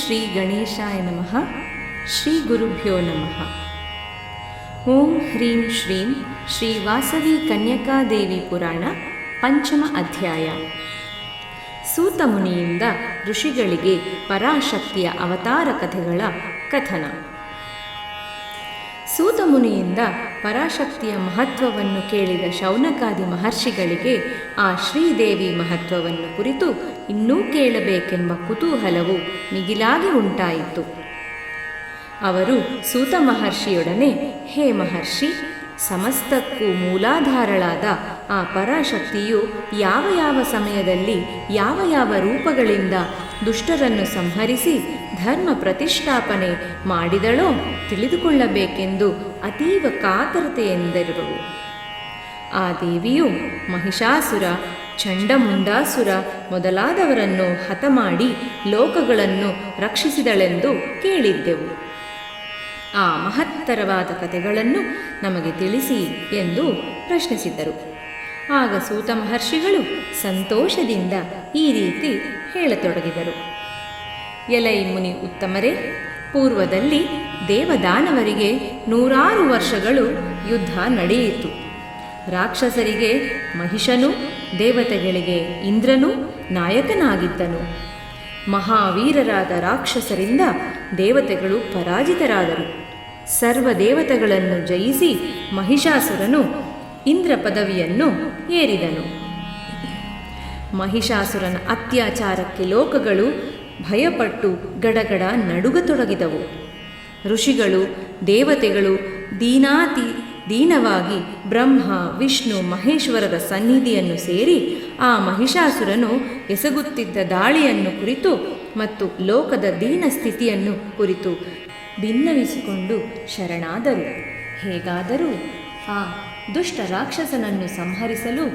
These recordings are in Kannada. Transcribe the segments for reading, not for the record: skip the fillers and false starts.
ಶ್ರೀ ಗಣೇಶಾಯ ನಮಃ. ಶ್ರೀ ಗುರುಭ್ಯೋ ನಮಃ. ಓಂ ಹ್ರೀಂ ಶ್ರೀಂ ಶ್ರೀ ವಾಸವಿ ಕನ್ಯಕಾದೇವಿ ಪುರಾಣ ಪಂಚಮ ಅಧ್ಯಾಯ. ಸೂತ ಮುನಿಯಿಂದ ಋಷಿಗಳಿಗೆ ಪರಾಶಕ್ತಿಯ ಅವತಾರ ಕಥೆಗಳ ಕಥನ. ಸೂತ ಮುನಿಯಿಂದ ಪರಾಶಕ್ತಿಯ ಮಹತ್ವವನ್ನು ಕೇಳಿದ ಶೌನಕಾದಿ ಮಹರ್ಷಿಗಳಿಗೆ ಆ ಶ್ರೀದೇವಿ ಮಹತ್ವವನ್ನು ಕುರಿತು ಇನ್ನೂ ಕೇಳಬೇಕೆಂಬ ಕುತೂಹಲವು ಮಿಗಿಲಾಗಿ ಉಂಟಾಯಿತು. ಅವರು ಸೂತ ಮಹರ್ಷಿಯೊಡನೆ, ಹೇ ಮಹರ್ಷಿ, ಸಮಸ್ತಕ್ಕೂ ಮೂಲಾಧಾರಳಾದ ಆ ಪರಾಶಕ್ತಿಯು ಯಾವ ಯಾವ ಸಮಯದಲ್ಲಿ ಯಾವ ಯಾವ ರೂಪಗಳಿಂದ ದುಷ್ಟರನ್ನು ಸಂಹರಿಸಿ ಧರ್ಮ ಪ್ರತಿಷ್ಠಾಪನೆ ಮಾಡಿದಳೋ ತಿಳಿದುಕೊಳ್ಳಬೇಕೆಂದು ಅತೀವ ಕಾತರತೆಯಿಂದಿರುವವು. ಆ ದೇವಿಯು ಮಹಿಷಾಸುರ, ಚಂಡಮುಂಡಾಸುರ ಮೊದಲಾದವರನ್ನು ಹತ ಮಾಡಿ ಲೋಕಗಳನ್ನು ರಕ್ಷಿಸಿದಳೆಂದು ಕೇಳಿದ್ದೆವು. ಆ ಮಹತ್ತರವಾದ ಕಥೆಗಳನ್ನು ನಮಗೆ ತಿಳಿಸಿ ಎಂದು ಪ್ರಶ್ನಿಸಿದರು. ಆಗ ಸೂತ ಮಹರ್ಷಿಗಳು ಸಂತೋಷದಿಂದ ಈ ರೀತಿ ಹೇಳತೊಡಗಿದರು. ಎಲೈ ಮುನಿ ಉತ್ತಮರೇ, ಪೂರ್ವದಲ್ಲಿ ದೇವದಾನವರಿಗೆ 100 ವರ್ಷಗಳು ಯುದ್ಧ ನಡೆಯಿತು. ರಾಕ್ಷಸರಿಗೆ ಮಹಿಷನು, ದೇವತೆಗಳಿಗೆ ಇಂದ್ರನು ನಾಯಕನಾಗಿದ್ದನು. ಮಹಾವೀರರಾದ ರಾಕ್ಷಸರಿಂದ ದೇವತೆಗಳು ಪರಾಜಿತರಾದರು. ಸರ್ವ ದೇವತೆಗಳನ್ನು ಜಯಿಸಿ ಮಹಿಷಾಸುರನು ಇಂದ್ರ ಪದವಿಯನ್ನು ಏರಿದನು. ಮಹಿಷಾಸುರನ ಅತ್ಯಾಚಾರಕ್ಕೆ ಲೋಕಗಳು ಭಯಪಟ್ಟು ಗಡಗಡ ನಡುಗತೊಡಗಿದವು. ಋಷಿಗಳು, ದೇವತೆಗಳು ದೀನವಾಗಿ ಬ್ರಹ್ಮ, ವಿಷ್ಣು, ಮಹೇಶ್ವರರ ಸನ್ನಿಧಿಯನ್ನು ಸೇರಿ ಆ ಮಹಿಷಾಸುರನು ಎಸಗುತ್ತಿದ್ದ ದಾಳಿಯನ್ನು ಕುರಿತು ಮತ್ತು ಲೋಕದ ದೀನ ಸ್ಥಿತಿಯನ್ನು ಕುರಿತು ಭಿನ್ನವಿಸಿಕೊಂಡು ಶರಣಾದರು. ಹೇಗಾದರೂ ಆ ದುಷ್ಟ ರಾಕ್ಷಸನನ್ನು ಸಂಹರಿಸಲು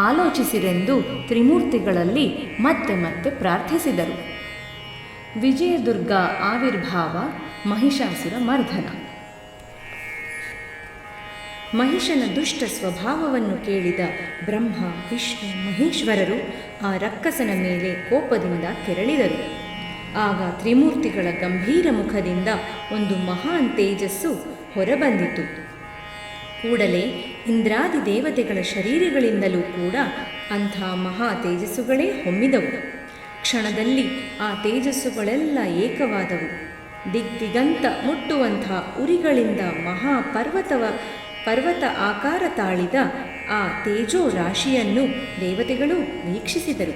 ಆಲೋಚಿಸಿರೆಂದು ತ್ರಿಮೂರ್ತಿಗಳಲ್ಲಿ ಮತ್ತೆ ಮತ್ತೆ ಪ್ರಾರ್ಥಿಸಿದರು. ವಿಜಯದುರ್ಗ ಆವಿರ್ಭಾವ, ಮಹಿಷಾಸುರ ಮರ್ದನ. ಮಹಿಷನ ದುಷ್ಟ ಸ್ವಭಾವವನ್ನು ಕೇಳಿದ ಬ್ರಹ್ಮ, ವಿಷ್ಣು, ಮಹೇಶ್ವರರು ಆ ರಕ್ಕಸನ ಮೇಲೆ ಕೋಪದಿಂದ ಕೆರಳಿದರು. ಆಗ ತ್ರಿಮೂರ್ತಿಗಳ ಗಂಭೀರ ಮುಖದಿಂದ ಒಂದು ಮಹಾನ್ ತೇಜಸ್ಸು ಹೊರಬಂದಿತು. ಕೂಡಲೇ ಇಂದ್ರಾದಿ ದೇವತೆಗಳ ಶರೀರಗಳಿಂದಲೂ ಕೂಡ ಅಂಥ ಮಹಾ ತೇಜಸ್ಸುಗಳೇ ಹೊಮ್ಮಿದವು. ಕ್ಷಣದಲ್ಲಿ ಆ ತೇಜಸ್ಸುಗಳೆಲ್ಲ ಏಕವಾದವು. ದಿಗ್ದಿಗಂತ ಮುಟ್ಟುವಂಥ ಉರಿಗಳಿಂದ ಪರ್ವತ ಆಕಾರ ತಾಳಿದ ಆ ತೇಜೋ ರಾಶಿಯನ್ನು ದೇವತೆಗಳು ವೀಕ್ಷಿಸಿದರು.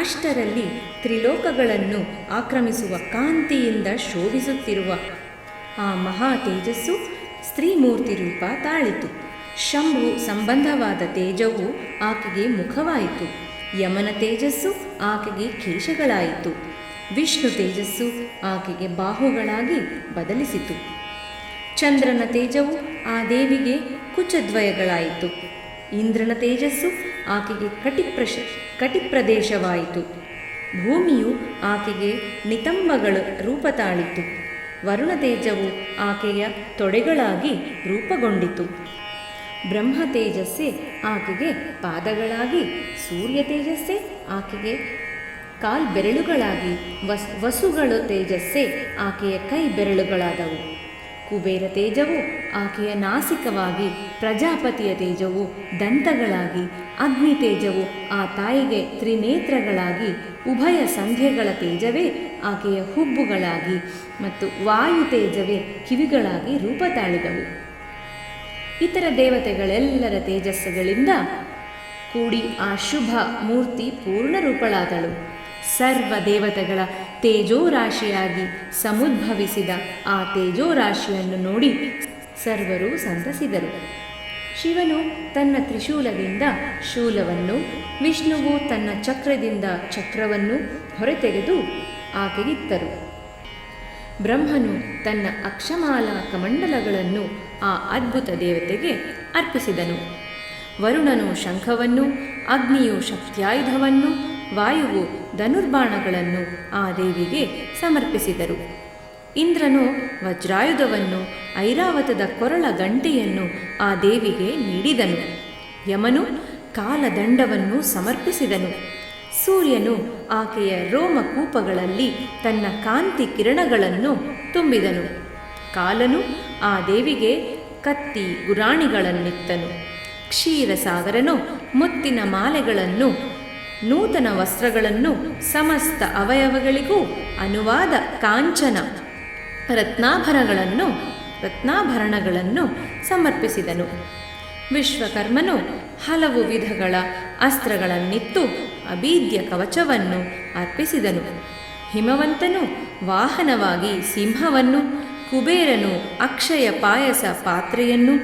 ಅಷ್ಟರಲ್ಲಿ ತ್ರಿಲೋಕಗಳನ್ನು ಆಕ್ರಮಿಸುವ ಕಾಂತಿಯಿಂದ ಶೋಭಿಸುತ್ತಿರುವ ಆ ಮಹಾ ತೇಜಸ್ಸು ಸ್ತ್ರೀಮೂರ್ತಿ ರೂಪ ತಾಳಿತು. ಶಂಭು ಸಂಬಂಧವಾದ ತೇಜವು ಆಕೆಗೆ ಮುಖವಾಯಿತು. ಯಮನ ತೇಜಸ್ಸು ಆಕೆಗೆ ಕೇಶಗಳಾಯಿತು. ವಿಷ್ಣು ತೇಜಸ್ಸು ಆಕೆಗೆ ಬಾಹುಗಳಾಗಿ ಬದಲಿಸಿತು. ಚಂದ್ರನ ತೇಜವು ಆ ದೇವಿಗೆ ಕುಚದ್ವಯಗಳಾಯಿತು. ಇಂದ್ರನ ತೇಜಸ್ಸು ಆಕೆಗೆ ಕಟಿಪ್ರದೇಶವಾಯಿತು. ಭೂಮಿಯು ಆಕೆಗೆ ನಿತಂಬಗಳ ರೂಪ ತಾಳಿತು. ವರುಣ ತೇಜವು ಆಕೆಯ ತೊಡೆಗಳಾಗಿ ರೂಪುಗೊಂಡಿತು. ಬ್ರಹ್ಮ ತೇಜಸ್ಸೇ ಆಕೆಗೆ ಪಾದಗಳಾಗಿ, ಸೂರ್ಯ ತೇಜಸ್ಸೇ ಆಕೆಗೆ ಕಾಲ್ಬೆರಳುಗಳಾಗಿ, ವಸುಗಳ ತೇಜಸ್ಸೇ ಆಕೆಯ ಕೈ ಬೆರಳುಗಳಾದವು. ಕುಬೇರ ತೇಜವು ಆಕೆಯ ನಾಸಿಕವಾಗಿ, ಪ್ರಜಾಪತಿಯ ತೇಜವು ದಂತಗಳಾಗಿ, ಅಗ್ನಿ ತೇಜವು ಆ ತಾಯಿಗೆ ತ್ರಿನೇತ್ರಗಳಾಗಿ, ಉಭಯ ಸಂಧ್ಯೆಗಳ ತೇಜವೇ ಆಕೆಯ ಹುಬ್ಬುಗಳಾಗಿ ಮತ್ತು ವಾಯು ತೇಜವೇ ಕಿವಿಗಳಾಗಿ ರೂಪ ತಾಳಿದವು. ಇತರ ದೇವತೆಗಳೆಲ್ಲರ ತೇಜಸ್ಸುಗಳಿಂದ ಕೂಡಿ ಆ ಶುಭ ಮೂರ್ತಿ ಪೂರ್ಣ ರೂಪಳಾದಳು. ಸರ್ವ ದೇವತೆಗಳ ತೇಜೋರಾಶಿಯಾಗಿ ಸಮುದ್ಭವಿಸಿದ ಆ ತೇಜೋರಾಶಿಯನ್ನು ನೋಡಿ ಸರ್ವರು ಸಂತಸಿದರು. ಶಿವನು ತನ್ನ ತ್ರಿಶೂಲದಿಂದ ಶೂಲವನ್ನು, ವಿಷ್ಣುವು ತನ್ನ ಚಕ್ರದಿಂದ ಚಕ್ರವನ್ನು ಹೊರತೆಗೆದು ಆಕೆಗಿತ್ತರು. ಬ್ರಹ್ಮನು ತನ್ನ ಅಕ್ಷಮಾಲಾ ಕಮಂಡಲಗಳನ್ನು ಆ ಅದ್ಭುತ ದೇವತೆಗೆ ಅರ್ಪಿಸಿದನು. ವರುಣನು ಶಂಖವನ್ನು, ಅಗ್ನಿಯು ಶಕ್ತ್ಯಾಯುಧವನ್ನು, ವಾಯುವು ಧನುರ್ಬಾಣಗಳನ್ನು ಆ ದೇವಿಗೆ ಸಮರ್ಪಿಸಿದರು. ಇಂದ್ರನು ವಜ್ರಾಯುಧವನ್ನು, ಐರಾವತದ ಕೊರಳ ಗಂಟೆಯನ್ನು ಆ ದೇವಿಗೆ ನೀಡಿದನು. ಯಮನು ಕಾಲದಂಡವನ್ನು ಸಮರ್ಪಿಸಿದನು. ಸೂರ್ಯನು ಆಕೆಯ ರೋಮಕೂಪಗಳಲ್ಲಿ ತನ್ನ ಕಾಂತಿ ಕಿರಣಗಳನ್ನು ತುಂಬಿದನು. ಕಾಲನು ಆ ದೇವಿಗೆ ಕತ್ತಿ ಗುರಾಣಿಗಳನ್ನಿತ್ತನು. ಕ್ಷೀರಸಾಗರನು ಮುತ್ತಿನ ಮಾಲೆಗಳನ್ನು, ನೂತನ ವಸ್ತ್ರಗಳನ್ನು, ಸಮಸ್ತ ಅವಯವಗಳಿಗೂ ಅನುವಾದ ಕಾಂಚನ ರತ್ನಾಭರಣಗಳನ್ನು ಸಮರ್ಪಿಸಿದನು. ವಿಶ್ವಕರ್ಮನು ಹಲವು ವಿಧಗಳ ಅಸ್ತ್ರಗಳನ್ನಿತ್ತು ಅಭೀದ್ಯ ಕವಚವನ್ನು ಅರ್ಪಿಸಿದನು. ಹಿಮವಂತನು ವಾಹನವಾಗಿ ಸಿಂಹವನ್ನು, ಕುಬೇರನು ಅಕ್ಷಯ ಪಾಯಸ ಪಾತ್ರೆಯನ್ನು,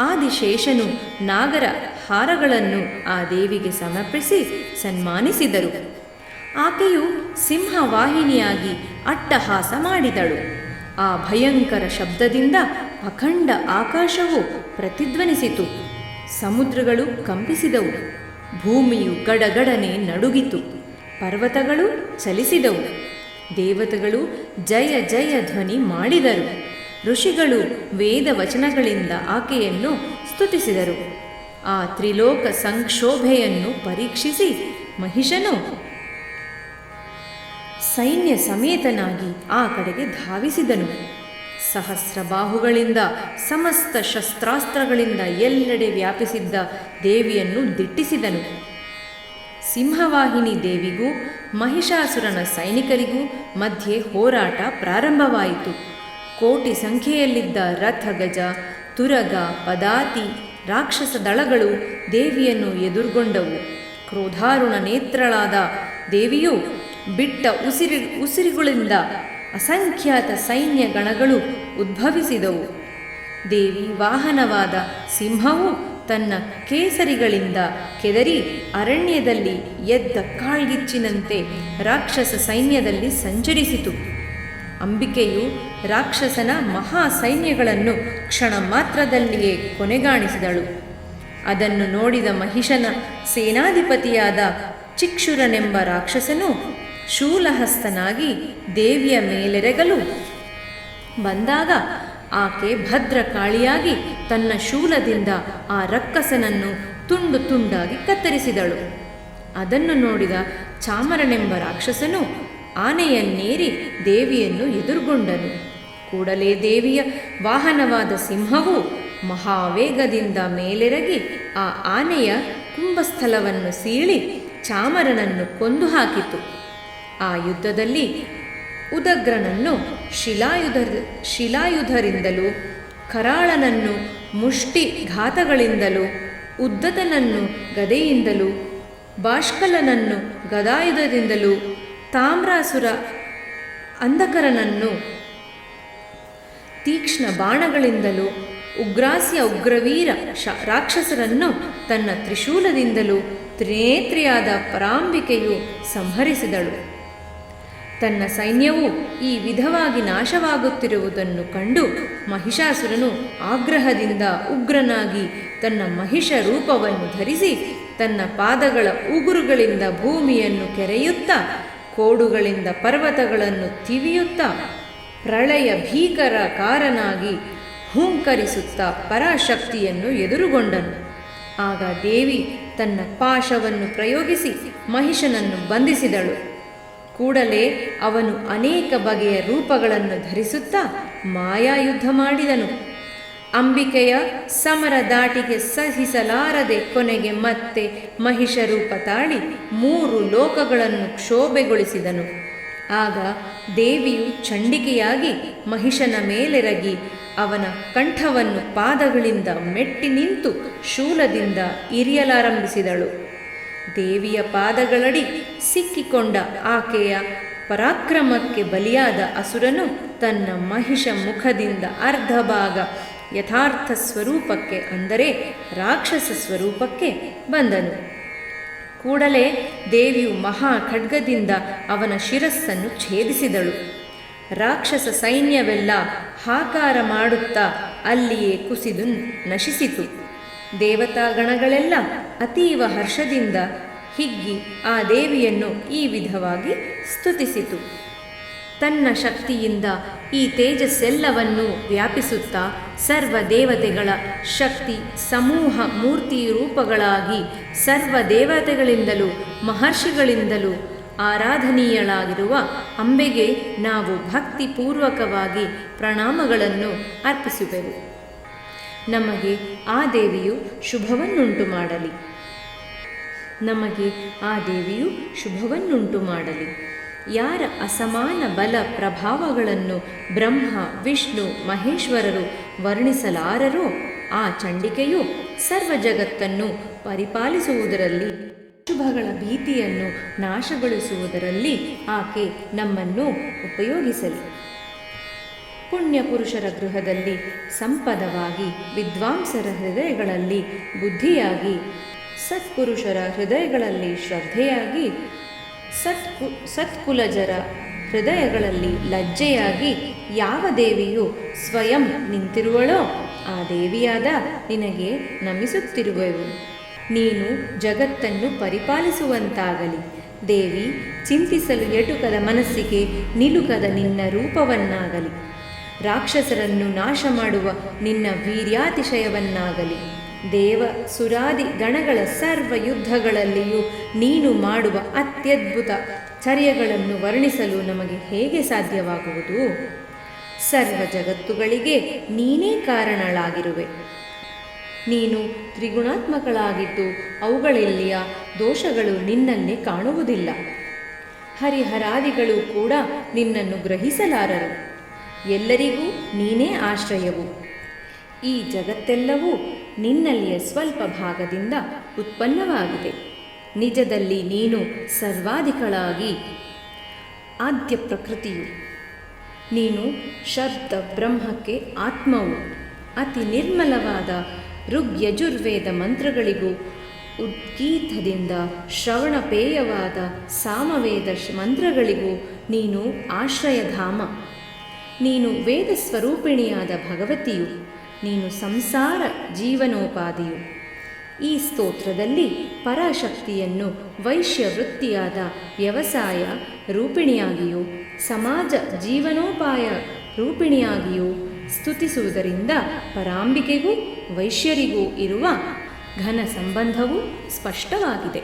ಆದಿಶೇಷನು ನಾಗರ ಹಾರಗಳನ್ನು ಆ ದೇವಿಗೆ ಸಮರ್ಪಿಸಿ ಸನ್ಮಾನಿಸಿದರು. ಆಕೆಯು ಸಿಂಹವಾಹಿನಿಯಾಗಿ ಅಟ್ಟಹಾಸ ಮಾಡಿದಳು. ಆ ಭಯಂಕರ ಶಬ್ದದಿಂದ ಅಖಂಡ ಆಕಾಶವು ಪ್ರತಿಧ್ವನಿಸಿತು. ಸಮುದ್ರಗಳು ಕಂಪಿಸಿದವು. ಭೂಮಿಯು ಗಡಗಡನೆ ನಡುಗಿತು. ಪರ್ವತಗಳು ಚಲಿಸಿದವು. ದೇವತೆಗಳು ಜಯ ಜಯ ಧ್ವನಿ ಮಾಡಿದರು. ಋಷಿಗಳು ವೇದ ವಚನಗಳಿಂದ ಆಕೆಯನ್ನು ಸ್ತುತಿಸಿದರು. ಆ ತ್ರಿಲೋಕ ಸಂಕ್ಷೋಭೆಯನ್ನು ಪರೀಕ್ಷಿಸಿ ಮಹಿಷನು ಸೈನ್ಯ ಸಮೇತನಾಗಿ ಆ ಕಡೆಗೆ ಧಾವಿಸಿದನು. ಸಹಸ್ರಬಾಹುಗಳಿಂದ ಸಮಸ್ತ ಶಸ್ತ್ರಾಸ್ತ್ರಗಳಿಂದ ಎಲ್ಲೆಡೆ ವ್ಯಾಪಿಸಿದ್ದ ದೇವಿಯನ್ನು ದಿಟ್ಟಿಸಿದನು. ಸಿಂಹವಾಹಿನಿ ದೇವಿಗೂ ಮಹಿಷಾಸುರನ ಸೈನಿಕರಿಗೂ ಮಧ್ಯೆ ಹೋರಾಟ ಪ್ರಾರಂಭವಾಯಿತು. ಕೋಟಿ ಸಂಖ್ಯೆಯಲ್ಲಿದ್ದ ರಥ, ಗಜ, ತುರಗ, ಪದಾತಿ ರಾಕ್ಷಸ ದಳಗಳು ದೇವಿಯನ್ನು ಎದುರುಗೊಂಡವು. ಕ್ರೋಧಾರುಣ ನೇತ್ರಳಾದ ದೇವಿಯು ಬಿಟ್ಟ ಉಸಿರುಗಳಿಂದ ಅಸಂಖ್ಯಾತ ಸೈನ್ಯ ಗಣಗಳು ಉದ್ಭವಿಸಿದವು. ದೇವಿ ವಾಹನವಾದ ಸಿಂಹವು ತನ್ನ ಕೇಸರಿಗಳಿಂದ ಕೆದರಿ ಅರಣ್ಯದಲ್ಲಿ ಎದ್ದ ಕಾಳ್ಗಿಚ್ಚಿನಂತೆ ರಾಕ್ಷಸ ಸೈನ್ಯದಲ್ಲಿ ಸಂಚರಿಸಿತು. ಅಂಬಿಕೆಯು ರಾಕ್ಷಸನ ಮಹಾ ಸೈನ್ಯಗಳನ್ನು ಕ್ಷಣ ಮಾತ್ರದಲ್ಲಿಯೇ ಕೊನೆಗಾಣಿಸಿದಳು. ಅದನ್ನು ನೋಡಿದ ಮಹಿಷನ ಸೇನಾಧಿಪತಿಯಾದ ಚಿಕ್ಷುರನೆಂಬ ರಾಕ್ಷಸನು ಶೂಲಹಸ್ತನಾಗಿ ದೇವಿಯ ಮೇಲೆರಗಲು ಬಂದಾಗ ಆಕೆ ಭದ್ರಕಾಳಿಯಾಗಿ ತನ್ನ ಶೂಲದಿಂದ ಆ ರಕ್ಕಸನನ್ನು ತುಂಡು ತುಂಡಾಗಿ ಕತ್ತರಿಸಿದಳು. ಅದನ್ನು ನೋಡಿದ ಚಾಮರನೆಂಬ ರಾಕ್ಷಸನು ಆನೆಯನ್ನೇರಿ ದೇವಿಯನ್ನು ಎದುರುಗೊಂಡನು. ಕೂಡಲೇ ದೇವಿಯ ವಾಹನವಾದ ಸಿಂಹವು ಮಹಾವೇಗದಿಂದ ಮೇಲೆರಗಿ ಆ ಆನೆಯ ಕುಂಭಸ್ಥಲವನ್ನು ಸೀಳಿ ಚಾಮರನನ್ನು ಕೊಂದು ಹಾಕಿತು. ಆ ಯುದ್ಧದಲ್ಲಿ ಉದಗ್ರನನ್ನು ಶಿಲಾಯುಧರಿಂದಲೂ, ಕರಾಳನನ್ನು ಮುಷ್ಟಿಘಾತಗಳಿಂದಲೂ, ಉದ್ದತನನ್ನು ಗದೆಯಿಂದಲೂ, ಬಾಷ್ಕಲನನ್ನು ಗದಾಯುಧದಿಂದಲೂ, ತಾಮ್ರಾಸುರ ಅಂಧಕರನನ್ನು ತೀಕ್ಷ್ಣ ಬಾಣಗಳಿಂದಲೂ, ಉಗ್ರಾಸ್ಯ ಉಗ್ರವೀರ ರಾಕ್ಷಸರನ್ನು ತನ್ನ ತ್ರಿಶೂಲದಿಂದಲೂ ತ್ರಿನೇತ್ರಿಯಾದ ಪರಾಂಬಿಕೆಯು ಸಂಹರಿಸಿದಳು. ತನ್ನ ಸೈನ್ಯವು ಈ ವಿಧವಾಗಿ ನಾಶವಾಗುತ್ತಿರುವುದನ್ನು ಕಂಡು ಮಹಿಷಾಸುರನು ಆಗ್ರಹದಿಂದ ಉಗ್ರನಾಗಿ ತನ್ನ ಮಹಿಷ ರೂಪವನ್ನು ಧರಿಸಿ ತನ್ನ ಪಾದಗಳ ಉಗುರುಗಳಿಂದ ಭೂಮಿಯನ್ನು ಕೆರೆಯುತ್ತಾ, ಕೋಡುಗಳಿಂದ ಪರ್ವತಗಳನ್ನು ತಿವಿಯುತ್ತಾ, ಪ್ರಳಯ ಭೀಕರಕಾರನಾಗಿ ಹೂಂಕರಿಸುತ್ತಾ ಪರಾಶಕ್ತಿಯನ್ನು ಎದುರುಗೊಂಡನು. ಆಗ ದೇವಿ ತನ್ನ ಪಾಶವನ್ನು ಪ್ರಯೋಗಿಸಿ ಮಹಿಷನನ್ನು ಬಂಧಿಸಿದಳು. ಕೂಡಲೇ ಅವನು ಅನೇಕ ಬಗೆಯ ರೂಪಗಳನ್ನು ಧರಿಸುತ್ತಾ ಮಾಯಾಯುದ್ಧ ಮಾಡಿದನು. ಅಂಬಿಕೆಯ ಸಮರ ದಾಟಿಗೆ ಸಹಿಸಲಾರದೆ ಕೊನೆಗೆ ಮತ್ತೆ ಮಹಿಷ ರೂಪ ತಾಳಿ 3 ಲೋಕಗಳನ್ನು ಕ್ಷೋಭೆಗೊಳಿಸಿದನು. ಆಗ ದೇವಿಯು ಚಂಡಿಕೆಯಾಗಿ ಮಹಿಷನ ಮೇಲೆರಗಿ ಅವನ ಕಂಠವನ್ನು ಪಾದಗಳಿಂದ ಮೆಟ್ಟಿ ನಿಂತು ಶೂಲದಿಂದ ಇರಿಯಲಾರಂಭಿಸಿದಳು. ದೇವಿಯ ಪಾದಗಳಡಿ ಸಿಕ್ಕಿಕೊಂಡ ಆಕೆಯ ಪರಾಕ್ರಮಕ್ಕೆ ಬಲಿಯಾದ ಅಸುರನು ತನ್ನ ಮಹಿಷ ಮುಖದಿಂದ ಅರ್ಧ ಭಾಗ ಯಥಾರ್ಥ ಸ್ವರೂಪಕ್ಕೆ, ಅಂದರೆ ರಾಕ್ಷಸ ಸ್ವರೂಪಕ್ಕೆ ಬಂದನು. ಕೂಡಲೇ ದೇವಿಯು ಮಹಾ ಖಡ್ಗದಿಂದ ಅವನ ಶಿರಸ್ಸನ್ನು ಛೇದಿಸಿದಳು. ರಾಕ್ಷಸ ಸೈನ್ಯವೆಲ್ಲ ಹಾಕಾರ ಮಾಡುತ್ತಾ ಅಲ್ಲಿಯೇ ಕುಸಿದು ನಶಿಸಿತು. ದೇವತಾಗಣಗಳೆಲ್ಲ ಅತೀವ ಹರ್ಷದಿಂದ ಹಿಗ್ಗಿ ಆ ದೇವಿಯನ್ನು ಈ ವಿಧವಾಗಿ ಸ್ತುತಿಸಿತು. ತನ್ನ ಶಕ್ತಿಯಿಂದ ಈ ತೇಜಸ್ಸೆಲ್ಲವನ್ನು ವ್ಯಾಪಿಸುತ್ತಾ ಸರ್ವ ದೇವತೆಗಳ ಶಕ್ತಿ ಸಮೂಹ ಮೂರ್ತಿ ರೂಪಗಳಾಗಿ ಸರ್ವ ದೇವತೆಗಳಿಂದಲೂ ಮಹರ್ಷಿಗಳಿಂದಲೂ ಆರಾಧನೀಯಳಾಗಿರುವ ಅಂಬೆಗೆ ನಾವು ಭಕ್ತಿಪೂರ್ವಕವಾಗಿ ಪ್ರಣಾಮಗಳನ್ನು ಅರ್ಪಿಸುವೆವು. ನಮಗೆ ಆ ದೇವಿಯು ಶುಭವನ್ನುಂಟು ಮಾಡಲಿ. ನಮಗೆ ಆ ದೇವಿಯು ಶುಭವನ್ನುಂಟು ಮಾಡಲಿ. ಯಾರ ಅಸಮಾನ ಬಲ ಪ್ರಭಾವಗಳನ್ನು ಬ್ರಹ್ಮ ವಿಷ್ಣು ಮಹೇಶ್ವರರು ವರ್ಣಿಸಲಾರರೋ ಆ ಚಂಡಿಕೆಯು ಸರ್ವ ಜಗತ್ತನ್ನು ಪರಿಪಾಲಿಸುವುದರಲ್ಲಿ, ಶುಭಗಳ ಭೀತಿಯನ್ನು ನಾಶಗೊಳಿಸುವುದರಲ್ಲಿ ಆಕೆ ನಮ್ಮನ್ನು ಉಪಯೋಗಿಸಲಿ. ಪುಣ್ಯ ಪುರುಷರ ಗೃಹದಲ್ಲಿ ಸಂಪದವಾಗಿ, ವಿದ್ವಾಂಸರ ಹೃದಯಗಳಲ್ಲಿ ಬುದ್ಧಿಯಾಗಿ, ಸತ್ಪುರುಷರ ಹೃದಯಗಳಲ್ಲಿ ಶ್ರದ್ಧೆಯಾಗಿ, ಸತ್ಕುಲಜರ ಹೃದಯಗಳಲ್ಲಿ ಲಜ್ಜೆಯಾಗಿ ಯಾವ ದೇವಿಯು ಸ್ವಯಂ ನಿಂತಿರುವಳೋ ಆ ದೇವಿಯಾದ ನಿನಗೆ ನಮಿಸುತ್ತಿರುವೆವು. ನೀನು ಜಗತ್ತನ್ನು ಪರಿಪಾಲಿಸುವಂತಾಗಲಿ. ದೇವಿ, ಚಿಂತಿಸಲು ಎಟುಕದ ಮನಸ್ಸಿಗೆ ನಿಲುಕದ ನಿನ್ನ ರೂಪವನ್ನಾಗಲಿ, ರಾಕ್ಷಸರನ್ನು ನಾಶ ಮಾಡುವ ನಿನ್ನ ವೀರ್ಯಾತಿಶಯವನ್ನಾಗಲಿ, ದೇವ ಸುರಾದಿ ಗಣಗಳ ಸರ್ವ ಯುದ್ಧಗಳಲ್ಲಿಯೂ ನೀನು ಮಾಡುವ ಅತ್ಯದ್ಭುತ ಚರ್ಯಗಳನ್ನು ವರ್ಣಿಸಲು ನಮಗೆ ಹೇಗೆ ಸಾಧ್ಯವಾಗುವುದು? ಸರ್ವ ಜಗತ್ತುಗಳಿಗೆ ನೀನೇ ಕಾರಣಳಾಗಿರುವೆ. ನೀನು ತ್ರಿಗುಣಾತ್ಮಕಳಾಗಿದ್ದು ಅವುಗಳಲ್ಲಿಯ ದೋಷಗಳು ನಿನ್ನಲ್ಲಿ ಕಾಣುವುದಿಲ್ಲ. ಹರಿಹರಾದಿಗಳು ಕೂಡ ನಿನ್ನನ್ನು ಗ್ರಹಿಸಲಾರರು. ಎಲ್ಲರಿಗೂ ನೀನೇ ಆಶ್ರಯವು. ಈ ಜಗತ್ತೆಲ್ಲವೂ ನಿನ್ನಲ್ಲಿಯ ಸ್ವಲ್ಪ ಭಾಗದಿಂದ ಉತ್ಪನ್ನವಾಗಿದೆ. ನಿಜದಲ್ಲಿ ನೀನು ಸರ್ವಾಧಿಕಳಾಗಿ ಆದ್ಯ ಪ್ರಕೃತಿಯು. ನೀನು ಶಬ್ದ ಬ್ರಹ್ಮಕ್ಕೆ ಆತ್ಮವು. ಅತಿ ನಿರ್ಮಲವಾದ ಋಗ್ಯಜುರ್ವೇದ ಮಂತ್ರಗಳಿಗೂ ಉದ್ಗೀತದಿಂದ ಶ್ರವಣಪೇಯವಾದ ಸಾಮವೇದ ಮಂತ್ರಗಳಿಗೂ ನೀನು ಆಶ್ರಯಧಾಮ. ನೀನು ವೇದ ಸ್ವರೂಪಿಣಿಯಾದ ಭಗವತಿಯು. ನೀನು ಸಂಸಾರ ಜೀವನೋಪಾದಿಯು. ಈ ಸ್ತೋತ್ರದಲ್ಲಿ ಪರಾಶಕ್ತಿಯನ್ನು ವೈಶ್ಯವೃತ್ತಿಯಾದ ವ್ಯವಸಾಯ ರೂಪಿಣಿಯಾಗಿಯೂ ಸಮಾಜ ಜೀವನೋಪಾಯ ರೂಪಿಣಿಯಾಗಿಯೂ ಸ್ತುತಿಸುವುದರಿಂದ ಪರಾಂಬಿಕೆಗೂ ವೈಶ್ಯರಿಗೂ ಇರುವ ಘನ ಸಂಬಂಧವು ಸ್ಪಷ್ಟವಾಗಿದೆ.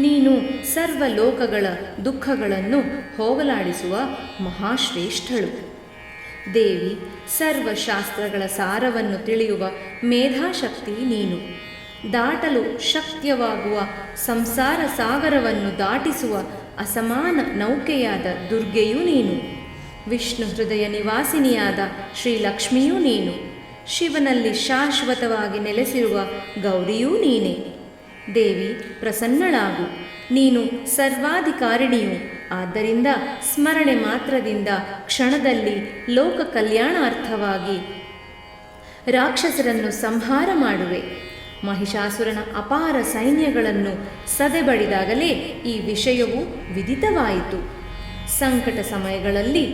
ನೀನು ಸರ್ವಲೋಕಗಳ ದುಃಖಗಳನ್ನು ಹೋಗಲಾಡಿಸುವ ಮಹಾಶ್ರೇಷ್ಠಳು. ದೇವಿ, ಸರ್ವಶಾಸ್ತ್ರಗಳ ಸಾರವನ್ನು ತಿಳಿಯುವ ಮೇಧಾಶಕ್ತಿ ನೀನು. ದಾಟಲು ಶಕ್ಯವಾಗುವ ಸಂಸಾರ ಸಾಗರವನ್ನು ದಾಟಿಸುವ ಅಸಮಾನ ನೌಕೆಯಾದ ದುರ್ಗೆಯೂ ನೀನು. ವಿಷ್ಣು ಹೃದಯ ನಿವಾಸಿನಿಯಾದ ಶ್ರೀಲಕ್ಷ್ಮಿಯೂ ನೀನು. ಶಿವನಲ್ಲಿ ಶಾಶ್ವತವಾಗಿ ನೆಲೆಸಿರುವ ಗೌರಿಯೂ ನೀನೇ. ದೇವಿ, ಪ್ರಸನ್ನಳಾಗು. ನೀನು ಸರ್ವಾಧಿಕಾರಿಣಿಯು. ಆದ್ದರಿಂದ ಸ್ಮರಣೆ ಮಾತ್ರದಿಂದ ಕ್ಷಣದಲ್ಲಿ ಲೋಕ ಕಲ್ಯಾಣಾರ್ಥವಾಗಿ ರಾಕ್ಷಸರನ್ನು ಸಂಹಾರ ಮಾಡುವೆ. ಮಹಿಷಾಸುರನ ಅಪಾರ ಸೈನ್ಯಗಳನ್ನು ಸದೆಬಡಿದಾಗಲೇ ಈ ವಿಷಯವು ವಿದಿತವಾಯಿತು. ಸಂಕಟ ಸಮಯಗಳಲ್ಲಿ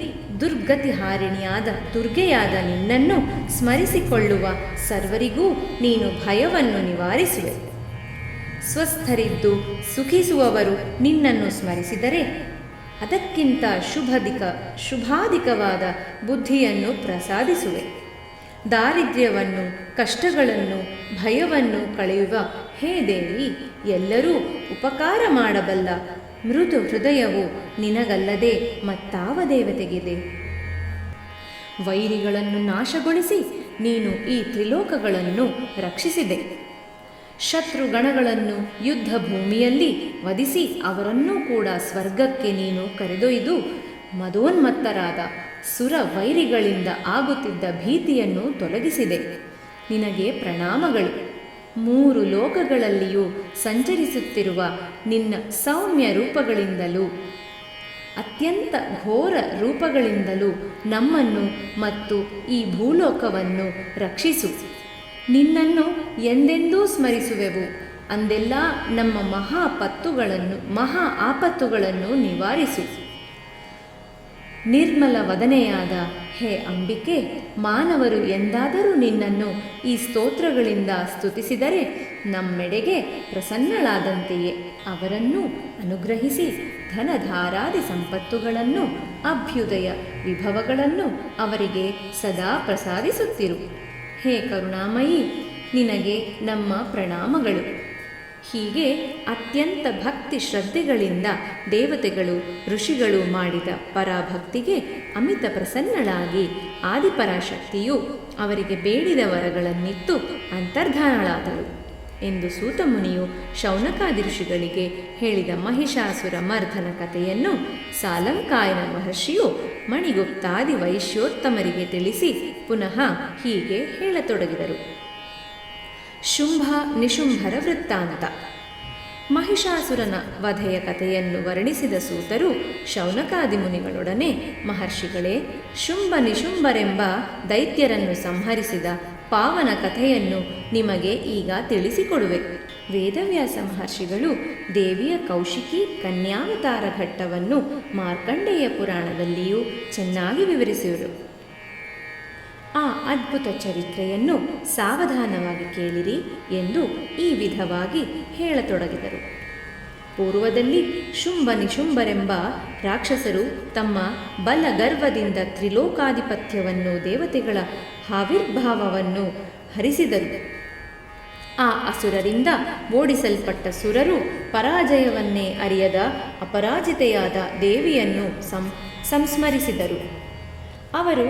ದುರ್ಗತಿಹಾರಿಣಿಯಾದ ದುರ್ಗೆಯಾದ ನಿನ್ನನ್ನು ಸ್ಮರಿಸಿಕೊಳ್ಳುವ ಸರ್ವರಿಗೂ ನೀನು ಭಯವನ್ನು ನಿವಾರಿಸುವೆ. ಸ್ವಸ್ಥರಿದ್ದು ಸುಖಿಸುವವರು ನಿನ್ನನ್ನು ಸ್ಮರಿಸಿದರೆ ಅದಕ್ಕಿಂತ ಶುಭಾಧಿಕವಾದ ಬುದ್ಧಿಯನ್ನು ಪ್ರಸಾದಿಸುವೆ. ದಾರಿದ್ರ್ಯವನ್ನು, ಕಷ್ಟಗಳನ್ನು, ಭಯವನ್ನು ಕಳೆಯುವ ಹೇ ದೇವಿ, ಎಲ್ಲರೂ ಉಪಕಾರ ಮಾಡಬಲ್ಲ ಮೃದು ಹೃದಯವು ನಿನಗಲ್ಲದೆ ಮತ್ತಾವ ದೇವತೆಗಿದೆ? ವೈರಿಗಳನ್ನು ನಾಶಗೊಳಿಸಿ ನೀನು ಈ ತ್ರಿಲೋಕಗಳನ್ನು ರಕ್ಷಿಸಿದೆ. ಶತ್ರುಗಣಗಳನ್ನು ಯುದ್ಧ ಭೂಮಿಯಲ್ಲಿ ವಧಿಸಿ ಅವರನ್ನೂ ಕೂಡ ಸ್ವರ್ಗಕ್ಕೆ ನೀನು ಕರೆದೊಯ್ದು ಮದೋನ್ಮತ್ತರಾದ ಸುರ ವೈರಿಗಳಿಂದ ಆಗುತ್ತಿದ್ದ ಭೀತಿಯನ್ನು ತೊಲಗಿಸಿದೆ. ನಿನಗೆ ಪ್ರಣಾಮಗಳು. 3 ಲೋಕಗಳಲ್ಲಿಯೂ ಸಂಚರಿಸುತ್ತಿರುವ ನಿನ್ನ ಸೌಮ್ಯ ರೂಪಗಳಿಂದಲೂ ಅತ್ಯಂತ ಘೋರ ರೂಪಗಳಿಂದಲೂ ನಮ್ಮನ್ನು ಮತ್ತು ಈ ಭೂಲೋಕವನ್ನು ರಕ್ಷಿಸು. ನಿನ್ನನ್ನು ಎಂದೆಂದೂ ಸ್ಮರಿಸುವೆವು. ಅಂದೆಲ್ಲ ನಮ್ಮ ಮಹಾ ಆಪತ್ತುಗಳನ್ನು ನಿವಾರಿಸು. ನಿರ್ಮಲ ವದನೆಯಾದ ಹೇ ಅಂಬಿಕೆ, ಮಾನವರು ಎಂದಾದರೂ ನಿನ್ನನ್ನು ಈ ಸ್ತೋತ್ರಗಳಿಂದ ಸ್ತುತಿಸಿದರೆ ನಮ್ಮೆಡೆಗೆ ಪ್ರಸನ್ನಳಾದಂತೆಯೇ ಅವರನ್ನು ಅನುಗ್ರಹಿಸಿ ಧನಧಾರಾದಿ ಸಂಪತ್ತುಗಳನ್ನು, ಅಭ್ಯುದಯ ವಿಭವಗಳನ್ನು ಅವರಿಗೆ ಸದಾ ಪ್ರಸಾದಿಸುತ್ತಿರು. ಹೇ ಕರುಣಾಮಯಿ, ನಿನಗೆ ನಮ್ಮ ಪ್ರಣಾಮಗಳು. ಹೀಗೆ ಅತ್ಯಂತ ಭಕ್ತಿ ಶ್ರದ್ಧೆಗಳಿಂದ ದೇವತೆಗಳು ಋಷಿಗಳು ಮಾಡಿದ ಪರಾಭಕ್ತಿಗೆ ಅಮಿತ ಪ್ರಸನ್ನಳಾಗಿ ಆದಿಪರಾಶಕ್ತಿಯು ಅವರಿಗೆ ಬೇಡಿದ ವರಗಳನ್ನಿತ್ತು ಅಂತರ್ಧಾನಳಾದಳು ಎಂದು ಸೂತಮುನಿಯು ಶೌನಕಾದಿ ಋಷಿಗಳಿಗೆ ಹೇಳಿದ ಮಹಿಷಾಸುರ ಮರ್ಧನ ಕಥೆಯನ್ನು ಸಾಲಂಕಾಯನ ಮಹರ್ಷಿಯು ಮಣಿಗುಪ್ತಾದಿ ವೈಶ್ಯೋತ್ತಮರಿಗೆ ತಿಳಿಸಿ ಪುನಃ ಹೀಗೆ ಹೇಳತೊಡಗಿದರು. ಶುಂಭ ನಿಶುಂಭರ ವೃತ್ತಾಂತ. ಮಹಿಷಾಸುರನ ವಧೆಯ ಕಥೆಯನ್ನು ವರ್ಣಿಸಿದ ಸೂತರು ಶೌನಕಾದಿ ಮುನಿಗಳೊಡನೆ, ಮಹರ್ಷಿಗಳೇ, ಶುಂಭ ನಿಶುಂಭರೆಂಬ ದೈತ್ಯರನ್ನು ಸಂಹರಿಸಿದ ಪಾವನ ಕಥೆಯನ್ನು ನಿಮಗೆ ಈಗ ತಿಳಿಸಿಕೊಡುವೆ. ವೇದವ್ಯಾಸ ಮಹರ್ಷಿಗಳು ದೇವಿಯ ಕೌಶಿಕಿ ಕನ್ಯಾವತಾರ ಘಟ್ಟವನ್ನು ಮಾರ್ಕಂಡೇಯ ಪುರಾಣದಲ್ಲಿಯೂ ಚೆನ್ನಾಗಿ ವಿವರಿಸಿದರು. ಆ ಅದ್ಭುತ ಚರಿತ್ರೆಯನ್ನು ಸಾವಧಾನವಾಗಿ ಕೇಳಿರಿ ಎಂದು ಈ ವಿಧವಾಗಿ ಹೇಳತೊಡಗಿದರು. ಪೂರ್ವದಲ್ಲಿ ಶುಂಭ ನಿಶುಂಭರೆಂಬ ರಾಕ್ಷಸರು ತಮ್ಮ ಬಲಗರ್ವದಿಂದ ತ್ರಿಲೋಕಾಧಿಪತ್ಯವನ್ನು, ದೇವತೆಗಳ ಆವಿರ್ಭಾವವನ್ನು ಹರಿಸಿದರು. ಆ ಅಸುರರಿಂದ ಓಡಿಸಲ್ಪಟ್ಟ ಸುರರು ಪರಾಜಯವನ್ನೇ ಅರಿಯದ ಅಪರಾಜಿತೆಯಾದ ದೇವಿಯನ್ನು ಸಂಸ್ಮರಿಸಿದರು. ಅವರು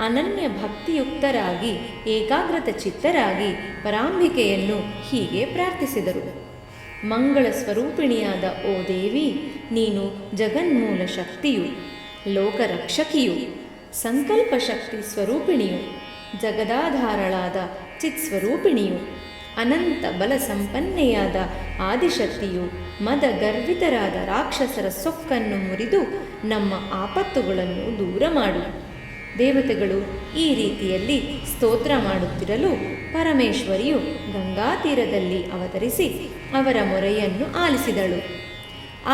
ಅನನ್ಯ ಭಕ್ತಿಯುಕ್ತರಾಗಿ ಏಕಾಗ್ರತ ಚಿತ್ತರಾಗಿ ಪರಾಂಬಿಕೆಯನ್ನು ಹೀಗೆ ಪ್ರಾರ್ಥಿಸಿದರು. ಮಂಗಳ ಸ್ವರೂಪಿಣಿಯಾದ ಓ ದೇವಿ, ನೀನು ಜಗನ್ಮೂಲ ಶಕ್ತಿಯು, ಲೋಕರಕ್ಷಕಿಯು, ಸಂಕಲ್ಪ ಶಕ್ತಿ ಸ್ವರೂಪಿಣಿಯು, ಜಗದಾಧಾರಳಾದ ಚಿತ್ಸ್ವರೂಪಿಣಿಯು, ಅನಂತ ಬಲ ಸಂಪನ್ನೆಯಾದ ಆದಿಶಕ್ತಿಯು, ಮದಗರ್ವಿತರಾದ ರಾಕ್ಷಸರ ಸೊಕ್ಕನ್ನು ಮುರಿದು ನಮ್ಮ ಆಪತ್ತುಗಳನ್ನು ದೂರ ಮಾಡು. ದೇವತೆಗಳು ಈ ರೀತಿಯಲ್ಲಿ ಸ್ತೋತ್ರ ಮಾಡುತ್ತಿರಲು ಪರಮೇಶ್ವರಿಯು ಗಂಗಾ ತೀರದಲ್ಲಿ ಅವತರಿಸಿ ಅವರ ಮೊರೆಯನ್ನು ಆಲಿಸಿದಳು.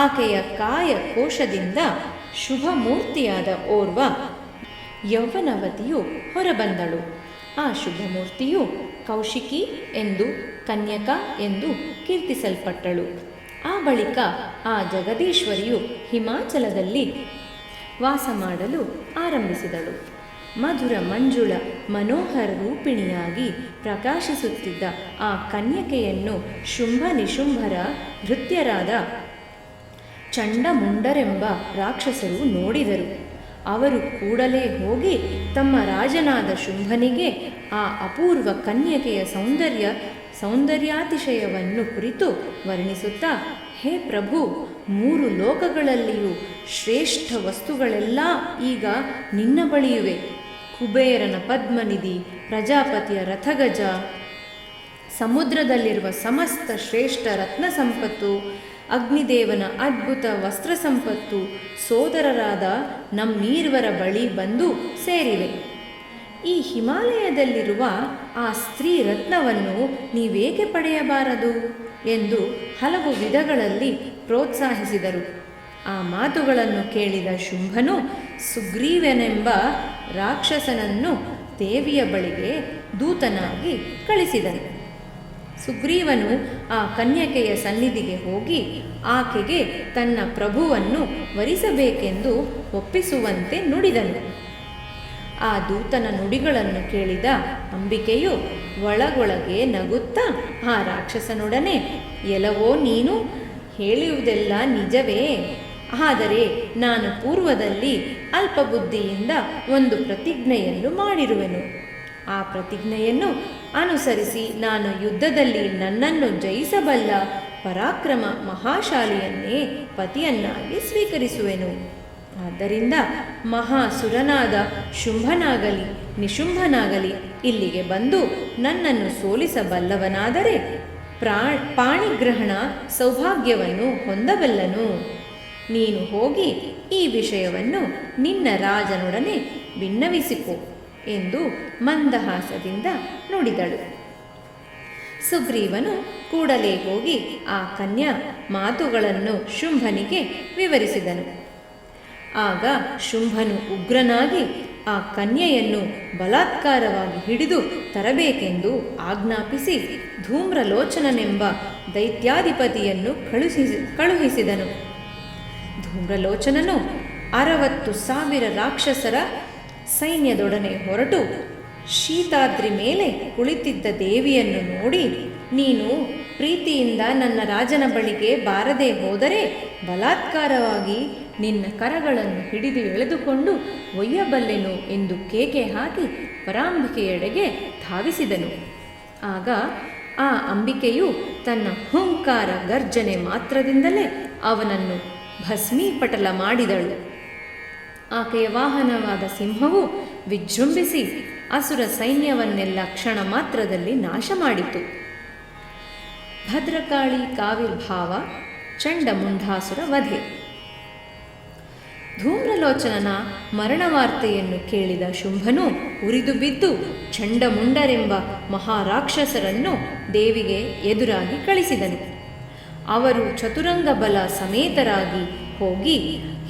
ಆಕೆಯ ಕಾಯ ಕೋಶದಿಂದ ಶುಭಮೂರ್ತಿಯಾದ ಓರ್ವ ಯೌವನವತಿಯು ಹೊರಬಂದಳು. ಆ ಶುಭಮೂರ್ತಿಯು ಕೌಶಿಕಿ ಎಂದು, ಕನ್ಯಕ ಎಂದು ಕೀರ್ತಿಸಲ್ಪಟ್ಟಳು. ಆ ಬಳಿಕ ಆ ಜಗದೀಶ್ವರಿಯು ಹಿಮಾಚಲದಲ್ಲಿ ವಾಸ ಮಾಡಲು ಆರಂಭಿಸಿದಳು. ಮಧುರ ಮಂಜುಳ ಮನೋಹರ ರೂಪಿಣಿಯಾಗಿ ಪ್ರಕಾಶಿಸುತ್ತಿದ್ದ ಆ ಕನ್ಯಕೆಯನ್ನು ಶುಂಭ ನಿಶುಂಭರ ಭೃತ್ಯರಾದ ಚಂಡಮುಂಡರೆಂಬ ರಾಕ್ಷಸರು ನೋಡಿದರು. ಅವರು ಕೂಡಲೇ ಹೋಗಿ ತಮ್ಮ ರಾಜನಾದ ಶುಂಭನಿಗೆ ಆ ಅಪೂರ್ವ ಕನ್ಯಕೆಯ ಸೌಂದರ್ಯಾತಿಶಯವನ್ನು ಕುರಿತು ವರ್ಣಿಸುತ್ತಾ, ಹೇ ಪ್ರಭು, 3 ಲೋಕಗಳಲ್ಲಿಯೂ ಶ್ರೇಷ್ಠ ವಸ್ತುಗಳೆಲ್ಲ ಈಗ ನಿನ್ನ ಬಳಿಯುವೆ. ಕುಬೇರನ ಪದ್ಮನಿಧಿ, ಪ್ರಜಾಪತಿಯ ರಥಗಜ, ಸಮುದ್ರದಲ್ಲಿರುವ ಸಮಸ್ತ ಶ್ರೇಷ್ಠ ರತ್ನ ಸಂಪತ್ತು, ಅಗ್ನಿದೇವನ ಅದ್ಭುತ ವಸ್ತ್ರ ಸಂಪತ್ತು ಸೋದರರಾದ ನಮ್ಮೀರ್ವರ ಬಳಿ ಬಂದು ಸೇರಿವೆ. ಈ ಹಿಮಾಲಯದಲ್ಲಿರುವ ಆ ಸ್ತ್ರೀ ರತ್ನವನ್ನು ನೀವೇಕೆ ಪಡೆಯಬಾರದು ಎಂದು ಹಲವು ವಿಧಗಳಲ್ಲಿ ಪ್ರೋತ್ಸಾಹಿಸಿದರು. ಆ ಮಾತುಗಳನ್ನು ಕೇಳಿದ ಶುಂಭನು ಸುಗ್ರೀವನೆಂಬ ರಾಕ್ಷಸನನ್ನು ದೇವಿಯ ಬಳಿಗೆ ದೂತನಾಗಿ ಕಳಿಸಿದನು. ಸುಗ್ರೀವನು ಆ ಕನ್ಯಕೆಯ ಸನ್ನಿಧಿಗೆ ಹೋಗಿ ಆಕೆಗೆ ತನ್ನ ಪ್ರಭುವನ್ನು ವರಿಸಬೇಕೆಂದು ಒಪ್ಪಿಸುವಂತೆ ನುಡಿದನು. ಆ ದೂತನ ನುಡಿಗಳನ್ನು ಕೇಳಿದ ಅಂಬಿಕೆಯು ಒಳಗೊಳಗೆ ನಗುತ್ತಾ ಆ ರಾಕ್ಷಸನೊಡನೆ, ಎಲವೋ, ನೀನು ಹೇಳುವುದೆಲ್ಲ ನಿಜವೇ, ಆದರೆ ನಾನು ಪೂರ್ವದಲ್ಲಿ ಅಲ್ಪಬುದ್ಧಿಯಿಂದ ಒಂದು ಪ್ರತಿಜ್ಞೆಯನ್ನು ಮಾಡಿರುವೆನು. ಆ ಪ್ರತಿಜ್ಞೆಯನ್ನು ಅನುಸರಿಸಿ ನಾನು ಯುದ್ಧದಲ್ಲಿ ನನ್ನನ್ನು ಜಯಿಸಬಲ್ಲ ಪರಾಕ್ರಮ ಮಹಾಶಾಲಿಯನ್ನೇ ಪತಿಯನ್ನಾಗಿ ಸ್ವೀಕರಿಸುವೆನು. ಆದ್ದರಿಂದ ಮಹಾಸುರನಾದ ಶುಂಭನಾಗಲಿ ನಿಶುಂಭನಾಗಲಿ ಇಲ್ಲಿಗೆ ಬಂದು ನನ್ನನ್ನು ಸೋಲಿಸಬಲ್ಲವನಾದರೆ ಪಾಣಿಗ್ರಹಣ ಸೌಭಾಗ್ಯವನ್ನು ಹೊಂದಬಲ್ಲನು. ನೀನು ಹೋಗಿ ಈ ವಿಷಯವನ್ನು ನಿನ್ನ ರಾಜನೊಡನೆ ಭಿನ್ನವಿಸಿಕೊ ಎಂದು ಮಂದಹಾಸದಿಂದ ನುಡಿದಳು. ಸುಗ್ರೀವನು ಕೂಡಲೇ ಹೋಗಿ ಆ ಕನ್ಯಾ ಮಾತುಗಳನ್ನು ಶುಂಭನಿಗೆ ವಿವರಿಸಿದನು. ಆಗ ಶುಂಭನು ಉಗ್ರನಾಗಿ ಆ ಕನ್ಯೆಯನ್ನು ಬಲಾತ್ಕಾರವಾಗಿ ಹಿಡಿದು ತರಬೇಕೆಂದು ಆಜ್ಞಾಪಿಸಿ ಧೂಮ್ರಲೋಚನನೆಂಬ ದೈತ್ಯಾಧಿಪತಿಯನ್ನು ಕಳುಹಿಸಿದನು. ಧೂಮ್ರಲೋಚನನು 60,000 ರಾಕ್ಷಸರ ಸೈನ್ಯದೊಡನೆ ಹೊರಟು ಶೀತಾದ್ರಿ ಮೇಲೆ ಕುಳಿತಿದ್ದ ದೇವಿಯನ್ನು ನೋಡಿ, ನೀನು ಪ್ರೀತಿಯಿಂದ ನನ್ನ ರಾಜನ ಬಳಿಗೆ ಬಾರದೆ ಹೋದರೆ ಬಲಾತ್ಕಾರವಾಗಿ ನಿನ್ನ ಕರಗಳನ್ನು ಹಿಡಿದು ಎಳೆದುಕೊಂಡು ಒಯ್ಯಬಲ್ಲೆನು ಎಂದು ಕೇಕೆ ಹಾಕಿ ಪರಾಂಬಿಕೆಯೆಡೆಗೆ ಧಾವಿಸಿದನು. ಆಗ ಆ ಅಂಬಿಕೆಯು ತನ್ನ ಹುಂಕಾರ ಗರ್ಜನೆ ಮಾತ್ರದಿಂದಲೇ ಅವನನ್ನು ಭಸ್ಮೀಪಟಲ ಮಾಡಿದಳು. ಆಕೆಯ ವಾಹನವಾದ ಸಿಂಹವು ವಿಜೃಂಭಿಸಿ ಅಸುರ ಸೈನ್ಯವನ್ನೆಲ್ಲ ಕ್ಷಣ ಮಾತ್ರದಲ್ಲಿ ನಾಶ ಮಾಡಿತು. ಭದ್ರಕಾಳಿ ಕಾವಿರ್ಭಾವ, ಚಂಡಮುಂಡಾಸುರ ವಧೆ. ಧೂಮ್ರಲೋಚನನ ಮರಣವಾರ್ತೆಯನ್ನು ಕೇಳಿದ ಶುಂಭನು ಉರಿದು ಬಿದ್ದು ಚಂಡಮುಂಡರೆಂಬ ಮಹಾರಾಕ್ಷಸರನ್ನು ದೇವಿಗೆ ಎದುರಾಗಿ ಕಳಿಸಿದನು. ಅವರು ಚತುರಂಗ ಬಲ ಸಮೇತರಾಗಿ ಹೋಗಿ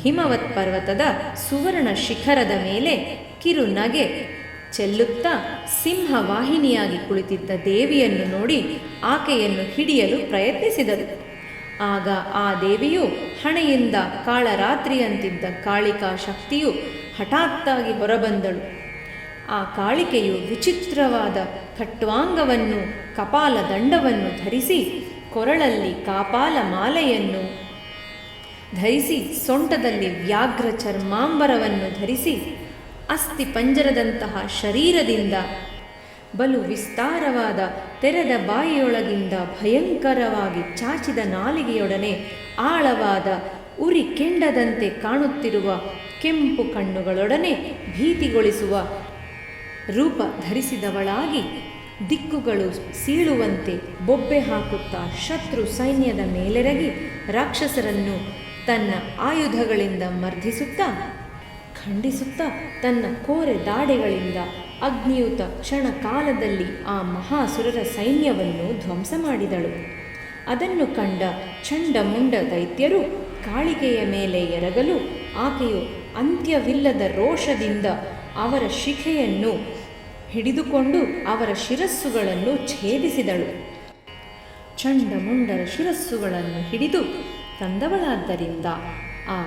ಹಿಮವತ್ ಪರ್ವತದ ಸುವರ್ಣ ಶಿಖರದ ಮೇಲೆ ಕಿರು ನಗೆ ಚೆಲ್ಲುತ್ತಾ ಸಿಂಹವಾಹಿನಿಯಾಗಿ ಕುಳಿತಿದ್ದ ದೇವಿಯನ್ನು ನೋಡಿ ಆಕೆಯನ್ನು ಹಿಡಿಯಲು ಪ್ರಯತ್ನಿಸಿದರು. ಆಗ ಆ ದೇವಿಯು ಹಣೆಯಿಂದ ಕಾಳರಾತ್ರಿಯಂತಿದ್ದ ಕಾಳಿಕಾ ಶಕ್ತಿಯು ಹಠಾತ್ತಾಗಿ ಹೊರಬಂದಳು. ಆ ಕಾಳಿಕೆಯು ವಿಚಿತ್ರವಾದ ಖಟ್ವಾಂಗವನ್ನು ಕಪಾಲ ದಂಡವನ್ನು ಧರಿಸಿ ಕೊರಳಲ್ಲಿ ಕಾಪಾಲ ಮಾಲೆಯನ್ನು ಧರಿಸಿ ಸೊಂಟದಲ್ಲಿ ವ್ಯಾಘ್ರ ಚರ್ಮಾಂಬರವನ್ನು ಧರಿಸಿ ಅಸ್ಥಿ ಪಂಜರದಂತಹ ಶರೀರದಿಂದ ಬಲು ವಿಸ್ತಾರವಾದ ತೆರೆದ ಬಾಯಿಯೊಳಗಿಂದ ಭಯಂಕರವಾಗಿ ಚಾಚಿದ ನಾಲಿಗೆಯೊಡನೆ ಆಳವಾದ ಉರಿ ಕೆಂಡದಂತೆ ಕಾಣುತ್ತಿರುವ ಕೆಂಪು ಕಣ್ಣುಗಳೊಡನೆ ಭೀತಿಗೊಳಿಸುವ ರೂಪ ಧರಿಸಿದವಳಾಗಿ ದಿಕ್ಕುಗಳು ಸೀಳುವಂತೆ ಬೊಬ್ಬೆ ಹಾಕುತ್ತಾ ಶತ್ರು ಸೈನ್ಯದ ಮೇಲೆರಗಿ ರಾಕ್ಷಸರನ್ನು ತನ್ನ ಆಯುಧಗಳಿಂದ ಮರ್ದಿಸುತ್ತಾ ಖಂಡಿಸುತ್ತಾ ತನ್ನ ಕೋರೆ ದಾಡೆಗಳಿಂದ ಅಗ್ನಿಯುತ ಕ್ಷಣ ಕಾಲದಲ್ಲಿ ಆ ಮಹಾಸುರರ ಸೈನ್ಯವನ್ನು ಧ್ವಂಸ ಮಾಡಿದಳು. ಅದನ್ನು ಕಂಡ ಚಂಡಮುಂಡ ದೈತ್ಯರು ಕಾಳಿಕೆಯ ಮೇಲೆ ಎರಗಲು ಆಕೆಯು ಅಂತ್ಯವಿಲ್ಲದ ರೋಷದಿಂದ ಅವರ ಶಿಖೆಯನ್ನು ಹಿಡಿದುಕೊಂಡು ಅವರ ಶಿರಸ್ಸುಗಳನ್ನು ಛೇದಿಸಿದಳು. ಚಂಡಮುಂಡರ ಶಿರಸ್ಸುಗಳನ್ನು ಹಿಡಿದು ತಂದವಳಾದ್ದರಿಂದ ಆ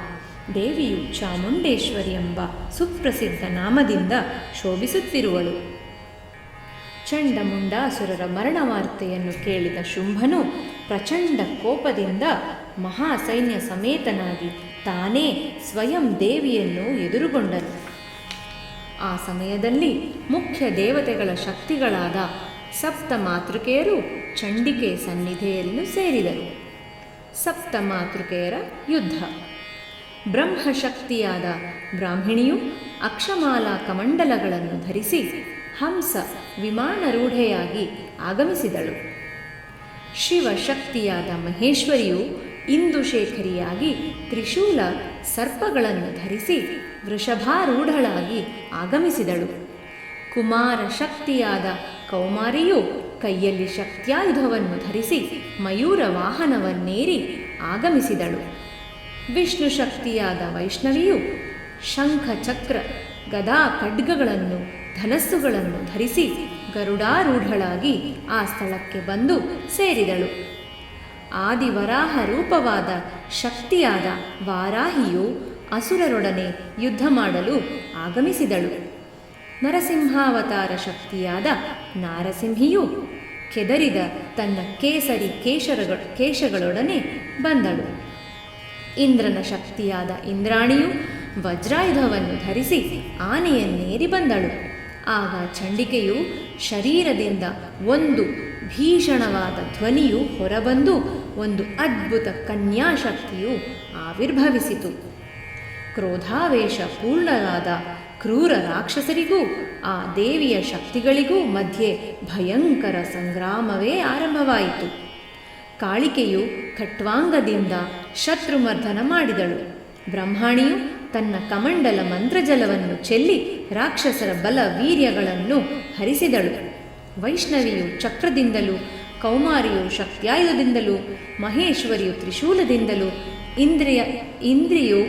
ದೇವಿಯು ಚಾಮುಂಡೇಶ್ವರಿ ಎಂಬ ಸುಪ್ರಸಿದ್ಧ ನಾಮದಿಂದ ಶೋಭಿಸುತ್ತಿರುವಳು. ಚಂಡಮುಂಡಾಸುರರ ಮರಣವಾರ್ತೆಯನ್ನು ಕೇಳಿದ ಶುಂಭನು ಪ್ರಚಂಡ ಕೋಪದಿಂದ ಮಹಾಸೈನ್ಯ ಸಮೇತನಾಗಿ ತಾನೇ ಸ್ವಯಂ ದೇವಿಯನ್ನು ಎದುರುಗೊಂಡನು. ಆ ಸಮಯದಲ್ಲಿ ಮುಖ್ಯ ದೇವತೆಗಳ ಶಕ್ತಿಗಳಾದ ಸಪ್ತ ಮಾತೃಕೆಯರು ಚಂಡಿಕೆ ಸನ್ನಿಧಿಯನ್ನು ಸೇರಿದರು. ಸಪ್ತ ಮಾತೃಕೆಯರ ಯುದ್ಧ. ಬ್ರಹ್ಮಶಕ್ತಿಯಾದ ಬ್ರಾಹ್ಮಣಿಯು ಅಕ್ಷಮಾಲಾ ಕಮಂಡಲಗಳನ್ನು ಧರಿಸಿ ಹಂಸ ವಿಮಾನರೂಢೆಯಾಗಿ ಆಗಮಿಸಿದಳು. ಶಿವಶಕ್ತಿಯಾದ ಮಹೇಶ್ವರಿಯು ಇಂದುಶೇಖರಿಯಾಗಿ ತ್ರಿಶೂಲ ಸರ್ಪಗಳನ್ನು ಧರಿಸಿ ವೃಷಭಾರೂಢಳಾಗಿ ಆಗಮಿಸಿದಳು. ಕುಮಾರ ಶಕ್ತಿಯಾದ ಕೌಮಾರಿಯು ಕೈಯಲ್ಲಿ ಶಕ್ತ್ಯಾಯುಧವನ್ನು ಧರಿಸಿ ಮಯೂರ ವಾಹನವನ್ನೇರಿ ಆಗಮಿಸಿದಳು. ವಿಷ್ಣು ಶಕ್ತಿಯಾದ ವೈಷ್ಣವಿಯು ಶಂಖ ಚಕ್ರ ಗದಾ ಖಡ್ಗಗಳನ್ನು ಧನಸ್ಸುಗಳನ್ನು ಧರಿಸಿ ಗರುಡಾರೂಢಳಾಗಿ ಆ ಸ್ಥಳಕ್ಕೆ ಬಂದು ಸೇರಿದಳು. ಆದಿವರಾಹ ರೂಪವಾದ ಶಕ್ತಿಯಾದ ವಾರಾಹಿಯು ಅಸುರರೊಡನೆ ಯುದ್ಧ ಮಾಡಲು ಆಗಮಿಸಿದಳು. ನರಸಿಂಹಾವತಾರ ಶಕ್ತಿಯಾದ ನಾರಸಿಂಹಿಯು ಕೆದರಿದ ತನ್ನ ಕೇಸರಿ ಕೇಶಗಳೊಡನೆ ಬಂದಳು. ಇಂದ್ರನ ಶಕ್ತಿಯಾದ ಇಂದ್ರಾಣಿಯು ವಜ್ರಾಯುಧವನ್ನು ಧರಿಸಿ ಆನೆಯನ್ನೇರಿ ಬಂದಳು. ಆಗ ಚಂಡಿಕೆಯು ಶರೀರದಿಂದ ಒಂದು ಭೀಷಣವಾದ ಧ್ವನಿಯು ಹೊರಬಂದು ಒಂದು ಅದ್ಭುತ ಕನ್ಯಾಶಕ್ತಿಯು ಆವಿರ್ಭವಿಸಿತು. ಕ್ರೋಧಾವೇಶ ಪೂರ್ಣವಾದ ಕ್ರೂರ ರಾಕ್ಷಸರಿಗೂ ಆ ದೇವಿಯ ಶಕ್ತಿಗಳಿಗೂ ಮಧ್ಯೆ ಭಯಂಕರ ಸಂಗ್ರಾಮವೇ ಆರಂಭವಾಯಿತು. ಕಾಳಿಕೆಯು ಖಟ್ವಾಂಗದಿಂದ ಶತ್ರುಮರ್ದನ ಮಾಡಿದಳು. ಬ್ರಹ್ಮಾಣಿಯು ತನ್ನ ಕಮಂಡಲ ಮಂತ್ರಜಲವನ್ನು ಚೆಲ್ಲಿ ರಾಕ್ಷಸರ ಬಲ ವೀರ್ಯಗಳನ್ನು ಹರಿಸಿದಳು. ವೈಷ್ಣವಿಯು ಚಕ್ರದಿಂದಲೂ, ಕೌಮಾರಿಯು ಶಕ್ತ್ಯಾಯುಧದಿಂದಲೂ, ಮಹೇಶ್ವರಿಯು ತ್ರಿಶೂಲದಿಂದಲೂ, ಇಂದ್ರಿಯು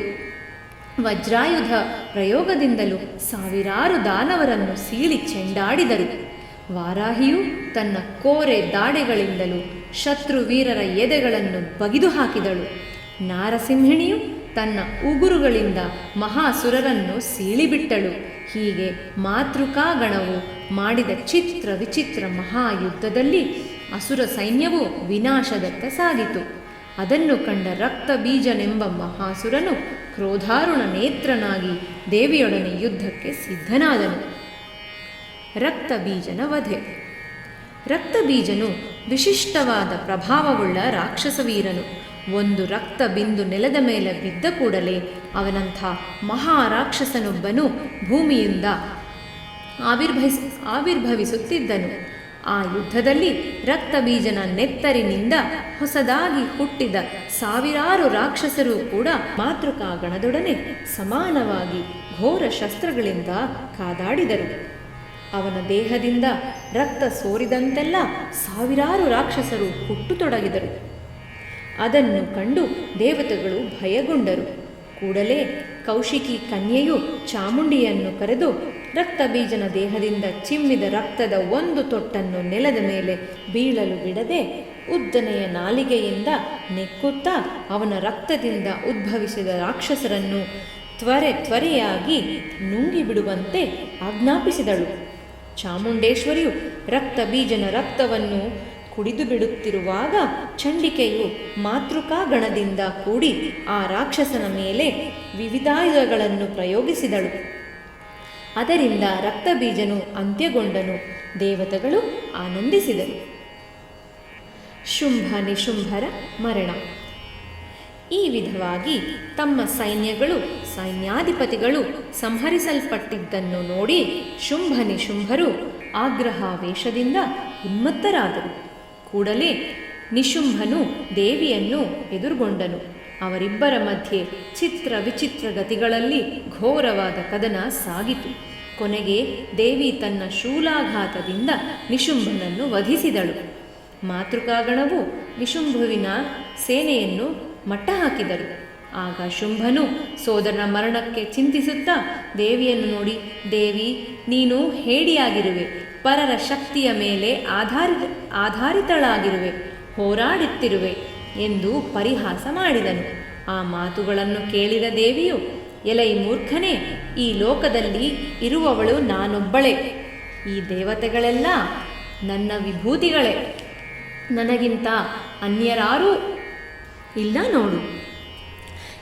ವಜ್ರಾಯುಧ ಪ್ರಯೋಗದಿಂದಲೂ ಸಾವಿರಾರು ದಾನವರನ್ನು ಸೀಳಿ ಚೆಂಡಾಡಿದರು. ವಾರಾಹಿಯು ತನ್ನ ಕೋರೆ ದಾಡೆಗಳಿಂದಲೂ ಶತ್ರುವೀರರ ಎದೆಗಳನ್ನು ಬಗಿದು ಹಾಕಿದಳು. ನಾರಸಿಂಹಿಣಿಯು ತನ್ನ ಉಗುರುಗಳಿಂದ ಮಹಾಸುರರನ್ನು ಸೀಳಿಬಿಟ್ಟಳು. ಹೀಗೆ ಮಾತೃಕಾಗಣವು ಮಾಡಿದ ಚಿತ್ರ ವಿಚಿತ್ರ ಮಹಾಯುದ್ಧದಲ್ಲಿ ಅಸುರ ಸೈನ್ಯವು ವಿನಾಶದತ್ತ ಸಾಗಿತು. ಅದನ್ನು ಕಂಡ ರಕ್ತಬೀಜನೆಂಬ ಮಹಾಸುರನು ಕ್ರೋಧಾರುಣ ನೇತ್ರನಾಗಿ ದೇವಿಯೊಡನೆ ಯುದ್ಧಕ್ಕೆ ಸಿದ್ಧನಾದನು. ರಕ್ತಬೀಜನ ವಧೆ. ರಕ್ತಬೀಜನು ವಿಶಿಷ್ಟವಾದ ಪ್ರಭಾವವುಳ್ಳ ರಾಕ್ಷಸವೀರನು. ಒಂದು ರಕ್ತ ಬಿಂದು ನೆಲದ ಮೇಲೆ ಬಿದ್ದ ಕೂಡಲೇ ಅವನಂಥ ಮಹಾರಾಕ್ಷಸನೊಬ್ಬನು ಭೂಮಿಯಿಂದ ಆವಿರ್ಭವಿಸುತ್ತಿದ್ದನು. ಆ ಯುದ್ಧದಲ್ಲಿ ರಕ್ತಬೀಜನ ನೆತ್ತರಿನಿಂದ ಹೊಸದಾಗಿ ಹುಟ್ಟಿದ ಸಾವಿರಾರು ರಾಕ್ಷಸರು ಕೂಡ ಮಾತೃಕಾಗಣದೊಡನೆ ಸಮಾನವಾಗಿ ಘೋರ ಶಸ್ತ್ರಗಳಿಂದ ಕಾದಾಡಿದರು. ಅವನ ದೇಹದಿಂದ ರಕ್ತ ಸೋರಿದಂತೆಲ್ಲ ಸಾವಿರಾರು ರಾಕ್ಷಸರು ಹುಟ್ಟುತೊಡಗಿದರು. ಅದನ್ನು ಕಂಡು ದೇವತೆಗಳು ಭಯಗೊಂಡರು. ಕೂಡಲೇ ಕೌಶಿಕಿ ಕನ್ಯೆಯು ಚಾಮುಂಡಿಯನ್ನು ಕರೆದು ರಕ್ತಬೀಜನ ದೇಹದಿಂದ ಚಿಮ್ಮಿದ ರಕ್ತದ ಒಂದು ತೊಟ್ಟನ್ನು ನೆಲದ ಮೇಲೆ ಬೀಳಲು ಬಿಡದೆ ಉದ್ದನೆಯ ನಾಲಿಗೆಯಿಂದ ನೆಕ್ಕುತ್ತಾ ಅವನ ರಕ್ತದಿಂದ ಉದ್ಭವಿಸಿದ ರಾಕ್ಷಸರನ್ನು ತ್ವರೆಯಾಗಿ ನುಂಗಿಬಿಡುವಂತೆ ಆಜ್ಞಾಪಿಸಿದಳು. ಚಾಮುಂಡೇಶ್ವರಿಯು ರಕ್ತಬೀಜನ ರಕ್ತವನ್ನು ಕುಡಿದು ಬಿಡುತ್ತಿರುವಾಗ ಚಂಡಿಕೆಯು ಮಾತೃಕಾಗಣದಿಂದ ಕೂಡಿ ಆ ರಾಕ್ಷಸನ ಮೇಲೆ ವಿವಿಧಾಯುಧಗಳನ್ನು ಪ್ರಯೋಗಿಸಿದಳು. ಅದರಿಂದ ರಕ್ತಬೀಜನು ಅಂತ್ಯಗೊಂಡನು. ದೇವತೆಗಳು ಆನಂದಿಸಿದರು. ಶುಂಭ ನಿಶುಂಭರ ಮರಣ. ಈ ವಿಧವಾಗಿ ತಮ್ಮ ಸೈನ್ಯಾಧಿಪತಿಗಳು ಸಂಹರಿಸಲ್ಪಟ್ಟಿದ್ದನ್ನು ನೋಡಿ ಶುಂಭ ನಿಶುಂಭರು ಆಗ್ರಹಾವೇಶದಿಂದ ಉನ್ಮತ್ತರಾದರು. ಕೂಡಲೇ ನಿಶುಂಭನು ದೇವಿಯನ್ನು ಎದುರುಗೊಂಡನು. ಅವರಿಬ್ಬರ ಮಧ್ಯೆ ಚಿತ್ರ ವಿಚಿತ್ರ ಗತಿಗಳಲ್ಲಿ ಘೋರವಾದ ಕದನ ಸಾಗಿತು. ಕೊನೆಗೆ ದೇವಿ ತನ್ನ ಶೂಲಾಘಾತದಿಂದ ನಿಶುಂಭನನ್ನು ವಧಿಸಿದಳು. ಮಾತೃಕಾಗಣವು ನಿಶುಂಭುವಿನ ಸೇನೆಯನ್ನು ಮಟ್ಟ ಹಾಕಿದರು. ಆಗ ಶುಂಭನು ಸೋದರನ ಮರಣಕ್ಕೆ ಚಿಂತಿಸುತ್ತಾ ದೇವಿಯನ್ನು ನೋಡಿ, ದೇವಿ, ನೀನು ಹೇಡಿಯಾಗಿರುವೆ, ಪರರ ಶಕ್ತಿಯ ಮೇಲೆ ಆಧಾರಿತಳಾಗಿರುವೆ, ಹೋರಾಡುತ್ತಿರುವೆ ಎಂದು ಪರಿಹಾಸ ಮಾಡಿದನು. ಆ ಮಾತುಗಳನ್ನು ಕೇಳಿದ ದೇವಿಯು, ಎಲೈ ಮೂರ್ಖನೇ, ಈ ಲೋಕದಲ್ಲಿ ಇರುವವಳು ನಾನೊಬ್ಬಳೇ. ಈ ದೇವತೆಗಳೆಲ್ಲ ನನ್ನ ವಿಭೂತಿಗಳೇ. ನನಗಿಂತ ಅನ್ಯರಾರೂ ಇಲ್ಲ ನೋಡು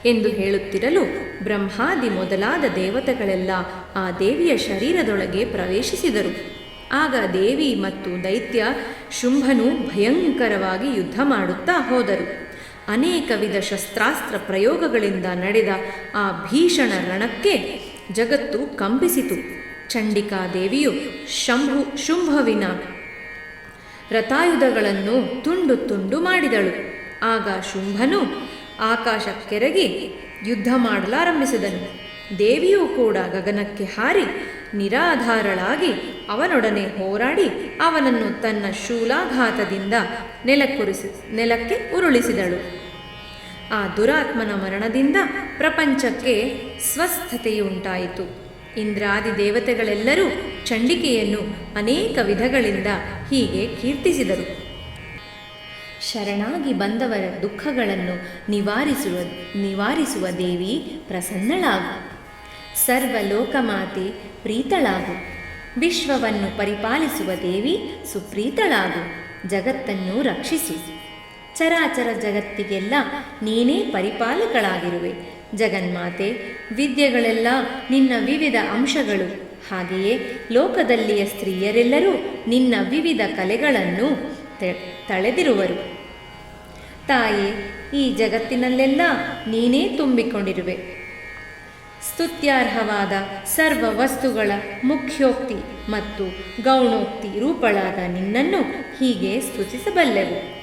ಎಂದು ಹೇಳುತ್ತಿರಲು ಬ್ರಹ್ಮಾದಿ ಮೊದಲಾದ ದೇವತೆಗಳೆಲ್ಲ ಆ ದೇವಿಯ ಶರೀರದೊಳಗೆ ಪ್ರವೇಶಿಸಿದರು. ಆಗ ದೇವಿ ಮತ್ತು ದೈತ್ಯ ಶುಂಭನು ಭಯಂಕರವಾಗಿ ಯುದ್ಧ ಮಾಡುತ್ತಾ ಹೋದರು. ಅನೇಕ ವಿಧ ಶಸ್ತ್ರಾಸ್ತ್ರ ಪ್ರಯೋಗಗಳಿಂದ ನಡೆದ ಆ ಭೀಷಣ ರಣಕ್ಕೆ ಜಗತ್ತು ಕಂಪಿಸಿತು. ಚಂಡಿಕಾದೇವಿಯು ಶುಂಭವಿನ ರಥಾಯುಧಗಳನ್ನು ತುಂಡು ತುಂಡು ಮಾಡಿದಳು. ಆಗ ಶುಂಭನು ಆಕಾಶಕ್ಕೆರಗಿ ಯುದ್ಧ ಮಾಡಲಾರಂಭಿಸಿದನು. ದೇವಿಯೂ ಕೂಡ ಗಗನಕ್ಕೆ ಹಾರಿ ನಿರಾಧಾರಳಾಗಿ ಅವನೊಡನೆ ಹೋರಾಡಿ ಅವನನ್ನು ತನ್ನ ಶೂಲಾಘಾತದಿಂದ ನೆಲಕ್ಕೆ ಉರುಳಿಸಿದಳು. ಆ ದುರಾತ್ಮನ ಮರಣದಿಂದ ಪ್ರಪಂಚಕ್ಕೆ ಸ್ವಸ್ಥತೆಯುಂಟಾಯಿತು. ಇಂದ್ರಾದಿ ದೇವತೆಗಳೆಲ್ಲರೂ ಚಂಡಿಕೆಯನ್ನು ಅನೇಕ ವಿಧಗಳಿಂದ ಹೀಗೆ ಶರಣಾಗಿ ಬಂದವರ ದುಃಖಗಳನ್ನು ನಿವಾರಿಸುವ ದೇವಿ ಪ್ರಸನ್ನಳಾಗು. ಸರ್ವಲೋಕಮಾತೆ ಪ್ರೀತಳಾಗು. ವಿಶ್ವವನ್ನು ಪರಿಪಾಲಿಸುವ ದೇವಿ ಸುಪ್ರೀತಳಾಗು. ಜಗತ್ತನ್ನು ರಕ್ಷಿಸು. ಚರಾಚರ ಜಗತ್ತಿಗೆಲ್ಲ ನೀನೇ ಪರಿಪಾಲಕಳಾಗಿರುವೆ. ಜಗನ್ಮಾತೆ, ವಿದ್ಯೆಗಳೆಲ್ಲ ನಿನ್ನ ವಿವಿಧ ಅಂಶಗಳು. ಹಾಗೆಯೇ ಲೋಕದಲ್ಲಿಯ ಸ್ತ್ರೀಯರೆಲ್ಲರೂ ನಿನ್ನ ವಿವಿಧ ಕಲೆಗಳನ್ನು ತಳೆದಿರುವರು. ತಾಯೇ, ಈ ಜಗತ್ತಿನಲ್ಲೆಲ್ಲ ನೀನೇ ತುಂಬಿಕೊಂಡಿರುವೆ. ಸ್ತುತ್ಯಾರ್ಹವಾದ ಸರ್ವ ವಸ್ತುಗಳ ಮುಖ್ಯೋಕ್ತಿ ಮತ್ತು ಗೌಣೋಕ್ತಿ ರೂಪಳಾದ ನಿನ್ನನ್ನು ಹೀಗೆ ಸ್ತುತಿಸಬಲ್ಲೆವು.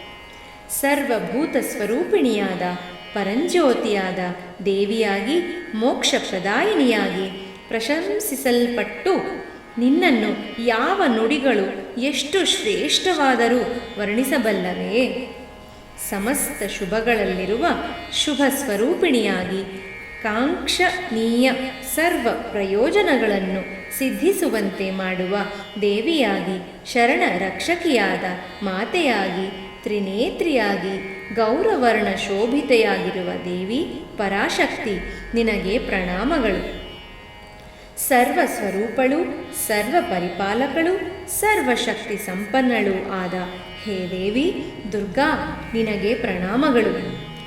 ಸರ್ವಭೂತ ಸ್ವರೂಪಿಣಿಯಾದ ಪರಂಜ್ಯೋತಿಯಾದ ದೇವಿಯಾಗಿ ಮೋಕ್ಷಪ್ರದಾಯಿನಿಯಾಗಿ ಪ್ರಶಂಸಿಸಲ್ಪಟ್ಟು ನಿನ್ನನ್ನು ಯಾವ ನುಡಿಗಳು ಎಷ್ಟು ಶ್ರೇಷ್ಠವಾದರೂ ವರ್ಣಿಸಬಲ್ಲವೇ? ಸಮಸ್ತ ಶುಭಗಳಲ್ಲಿರುವ ಶುಭ ಸ್ವರೂಪಿಣಿಯಾಗಿ ಕಾಂಕ್ಷಣೀಯ ಸರ್ವ ಪ್ರಯೋಜನಗಳನ್ನು ಸಿದ್ಧಿಸುವಂತೆ ಮಾಡುವ ದೇವಿಯಾಗಿ, ಶರಣ ರಕ್ಷಕಿಯಾದ ಮಾತೆಯಾಗಿ, ತ್ರಿನೇತ್ರಿಯಾಗಿ, ಗೌರವರ್ಣ ಶೋಭಿತೆಯಾಗಿರುವ ದೇವಿ ಪರಾಶಕ್ತಿ, ನಿನಗೆ ಪ್ರಣಾಮಗಳು. ಸರ್ವ ಸ್ವರೂಪಳು, ಸರ್ವ ಪರಿಪಾಲಕಳು, ಸರ್ವಶಕ್ತಿ ಸಂಪನ್ನಳು ಆದ ಹೇ ದೇವಿ ದುರ್ಗಾ, ನಿನಗೆ ಪ್ರಣಾಮಗಳು.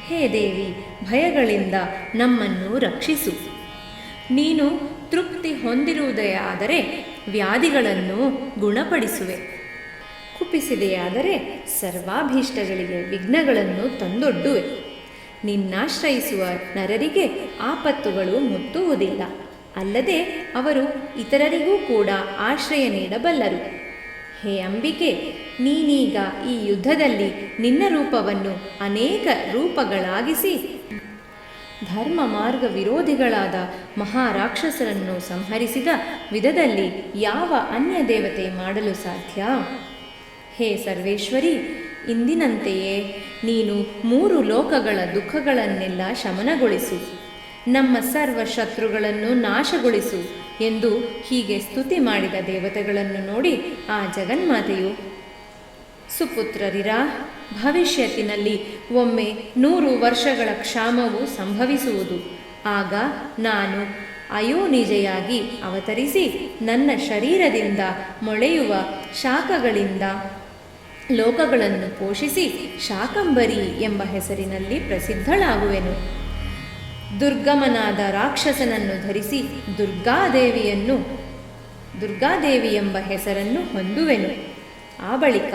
ಹೇ ದೇವಿ, ಭಯಗಳಿಂದ ನಮ್ಮನ್ನು ರಕ್ಷಿಸು. ನೀನು ತೃಪ್ತಿ ಹೊಂದಿರುವುದೇ ಆದರೆ ವ್ಯಾಧಿಗಳನ್ನು ಗುಣಪಡಿಸುವೆ. ಕುಪಿಸಿದೆಯಾದರೆ ಸರ್ವಾಭೀಷ್ಟಗಳಿಗೆ ವಿಘ್ನಗಳನ್ನು ತಂದೊಡ್ಡುವೆ. ನಿನ್ನಾಶ್ರಯಿಸುವ ನರರಿಗೆ ಆಪತ್ತುಗಳು ಮುತ್ತುವುದಿಲ್ಲ. ಅಲ್ಲದೆ ಅವರು ಇತರರಿಗೂ ಕೂಡ ಆಶ್ರಯ ನೀಡಬಲ್ಲರು. ಹೇ ಅಂಬಿಕೆ, ನೀನೀಗ ಈ ಯುದ್ಧದಲ್ಲಿ ನಿನ್ನ ರೂಪವನ್ನು ಅನೇಕ ರೂಪಗಳಾಗಿಸಿ ಧರ್ಮ ಮಾರ್ಗ ವಿರೋಧಿಗಳಾದ ಮಹಾರಾಕ್ಷಸರನ್ನು ಸಂಹರಿಸಿದ ವಿಧದಲ್ಲಿ ಯಾವ ಅನ್ಯ ದೇವತೆ ಮಾಡಲು ಸಾಧ್ಯ? ಹೇ ಸರ್ವೇಶ್ವರಿ, ಇಂದಿನಂತೆಯೇ ನೀನು 3 ಲೋಕಗಳ ದುಃಖಗಳನ್ನೆಲ್ಲ ಶಮನಗೊಳಿಸು, ನಮ್ಮ ಸರ್ವ ಶತ್ರುಗಳನ್ನು ನಾಶಗೊಳಿಸು ಎಂದು ಹೀಗೆ ಸ್ತುತಿ ಮಾಡಿದ ದೇವತೆಗಳನ್ನು ನೋಡಿ ಆ ಜಗನ್ಮಾತೆಯು, ಸುಪುತ್ರರಿರ, ಭವಿಷ್ಯತ್ತಿನಲ್ಲಿ ಒಮ್ಮೆ 100 ವರ್ಷಗಳ ಕ್ಷಾಮವು ಸಂಭವಿಸುವುದು. ಆಗ ನಾನು ಅಯೋನಿಜೆಯಾಗಿ ಅವತರಿಸಿ ನನ್ನ ಶರೀರದಿಂದ ಮೊಳೆಯುವ ಶಾಖಗಳಿಂದ ಲೋಕಗಳನ್ನು ಪೋಷಿಸಿ ಶಾಕಂಬರಿ ಎಂಬ ಹೆಸರಿನಲ್ಲಿ ಪ್ರಸಿದ್ಧಳಾಗುವೆನು. ದುರ್ಗಮನಾದ ರಾಕ್ಷಸನನ್ನು ಧರಿಸಿ ದುರ್ಗಾದೇವಿ ಎಂಬ ಹೆಸರನ್ನು ಹೊಂದುವೆನು. ಆ ಬಳಿಕ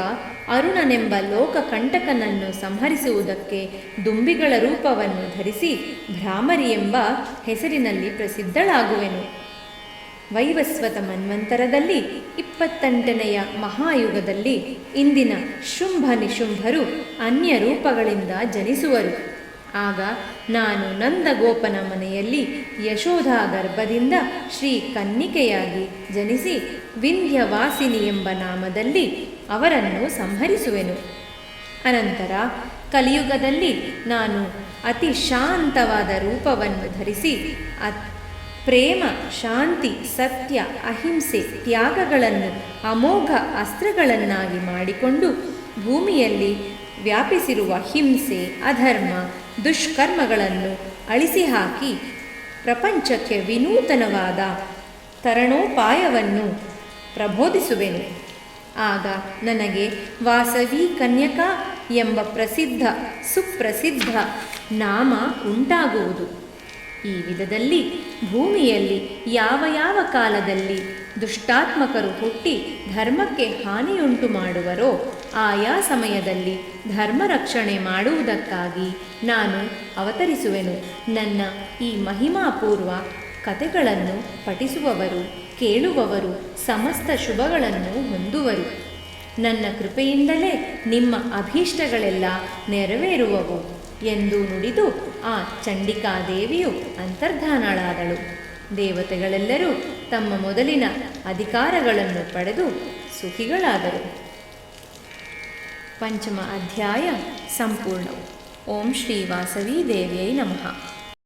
ಅರುಣನೆಂಬ ಲೋಕಕಂಟಕನನ್ನು ಸಂಹರಿಸುವುದಕ್ಕೆ ದುಂಬಿಗಳ ರೂಪವನ್ನು ಧರಿಸಿ ಭ್ರಾಮರಿ ಎಂಬ ಹೆಸರಿನಲ್ಲಿ ಪ್ರಸಿದ್ಧಳಾಗುವೆನು. ವೈವಸ್ವತ ಮನ್ವಂತರದಲ್ಲಿ 28ನೆಯ ಮಹಾಯುಗದಲ್ಲಿ ಇಂದಿನ ಶುಂಭ ನಿಶುಂಭರು ಅನ್ಯ ರೂಪಗಳಿಂದ ಜನಿಸುವರು. ಆಗ ನಾನು ನಂದಗೋಪನ ಮನೆಯಲ್ಲಿ ಯಶೋಧಾ ಗರ್ಭದಿಂದ ಶ್ರೀ ಕನ್ನಿಕೆಯಾಗಿ ಜನಿಸಿ ವಿಂಧ್ಯವಾಸಿನಿ ಎಂಬ ನಾಮದಲ್ಲಿ ಅವರನ್ನು ಸಂಹರಿಸುವೆನು. ಅನಂತರ ಕಲಿಯುಗದಲ್ಲಿ ನಾನು ಅತಿ ಶಾಂತವಾದ ರೂಪವನ್ನು ಧರಿಸಿ ಪ್ರೇಮ, ಶಾಂತಿ, ಸತ್ಯ, ಅಹಿಂಸೆ, ತ್ಯಾಗಗಳನ್ನು ಅಮೋಘ ಅಸ್ತ್ರಗಳನ್ನಾಗಿ ಮಾಡಿಕೊಂಡು ಭೂಮಿಯಲ್ಲಿ ವ್ಯಾಪಿಸಿರುವ ಹಿಂಸೆ, ಅಧರ್ಮ, ದುಷ್ಕರ್ಮಗಳನ್ನು ಅಳಿಸಿ ಹಾಕಿ ಪ್ರಪಂಚಕ್ಕೆ ವಿನೂತನವಾದ ತರಣೋಪಾಯವನ್ನು ಪ್ರಬೋಧಿಸುವೆನು. ಆಗ ನನಗೆ ವಾಸವಿ ಕನ್ಯಕಾ ಎಂಬ ಸುಪ್ರಸಿದ್ಧ ನಾಮ ಉಂಟಾಗುವುದು. ಈ ವಿಧದಲ್ಲಿ ಭೂಮಿಯಲ್ಲಿ ಯಾವ ಕಾಲದಲ್ಲಿ ದುಷ್ಟಾತ್ಮಕರು ಹುಟ್ಟಿ ಧರ್ಮಕ್ಕೆ ಹಾನಿಯುಂಟು ಮಾಡುವರೋ ಆಯಾ ಸಮಯದಲ್ಲಿ ಧರ್ಮ ರಕ್ಷಣೆ ಮಾಡುವುದಕ್ಕಾಗಿ ನಾನು ಅವತರಿಸುವೆನು. ನನ್ನ ಈ ಮಹಿಮಾಪೂರ್ವ ಕಥೆಗಳನ್ನು ಪಠಿಸುವವರು, ಕೇಳುವವರು ಸಮಸ್ತ ಶುಭಗಳನ್ನು ಹೊಂದುವರು. ನನ್ನ ಕೃಪೆಯಿಂದಲೇ ನಿಮ್ಮ ಅಭೀಷ್ಟಗಳೆಲ್ಲ ನೆರವೇರುವವು ಎಂದು ನುಡಿದು ಆ ಚಂಡಿಕಾದೇವಿಯು ಅಂತರ್ಧಾನಳಾದಳು. ದೇವತೆಗಳೆಲ್ಲರೂ ತಮ್ಮ ಮೊದಲಿನ ಅಧಿಕಾರಗಳನ್ನು ಪಡೆದು ಸುಖಿಗಳಾದರು. ಪಂಚಮ ಅಧ್ಯಾಯ ಸಂಪೂರ್ಣ. ಓಂ ಶ್ರೀ ವಾಸವಿ ದೇವಿಯೈ ನಮಃ.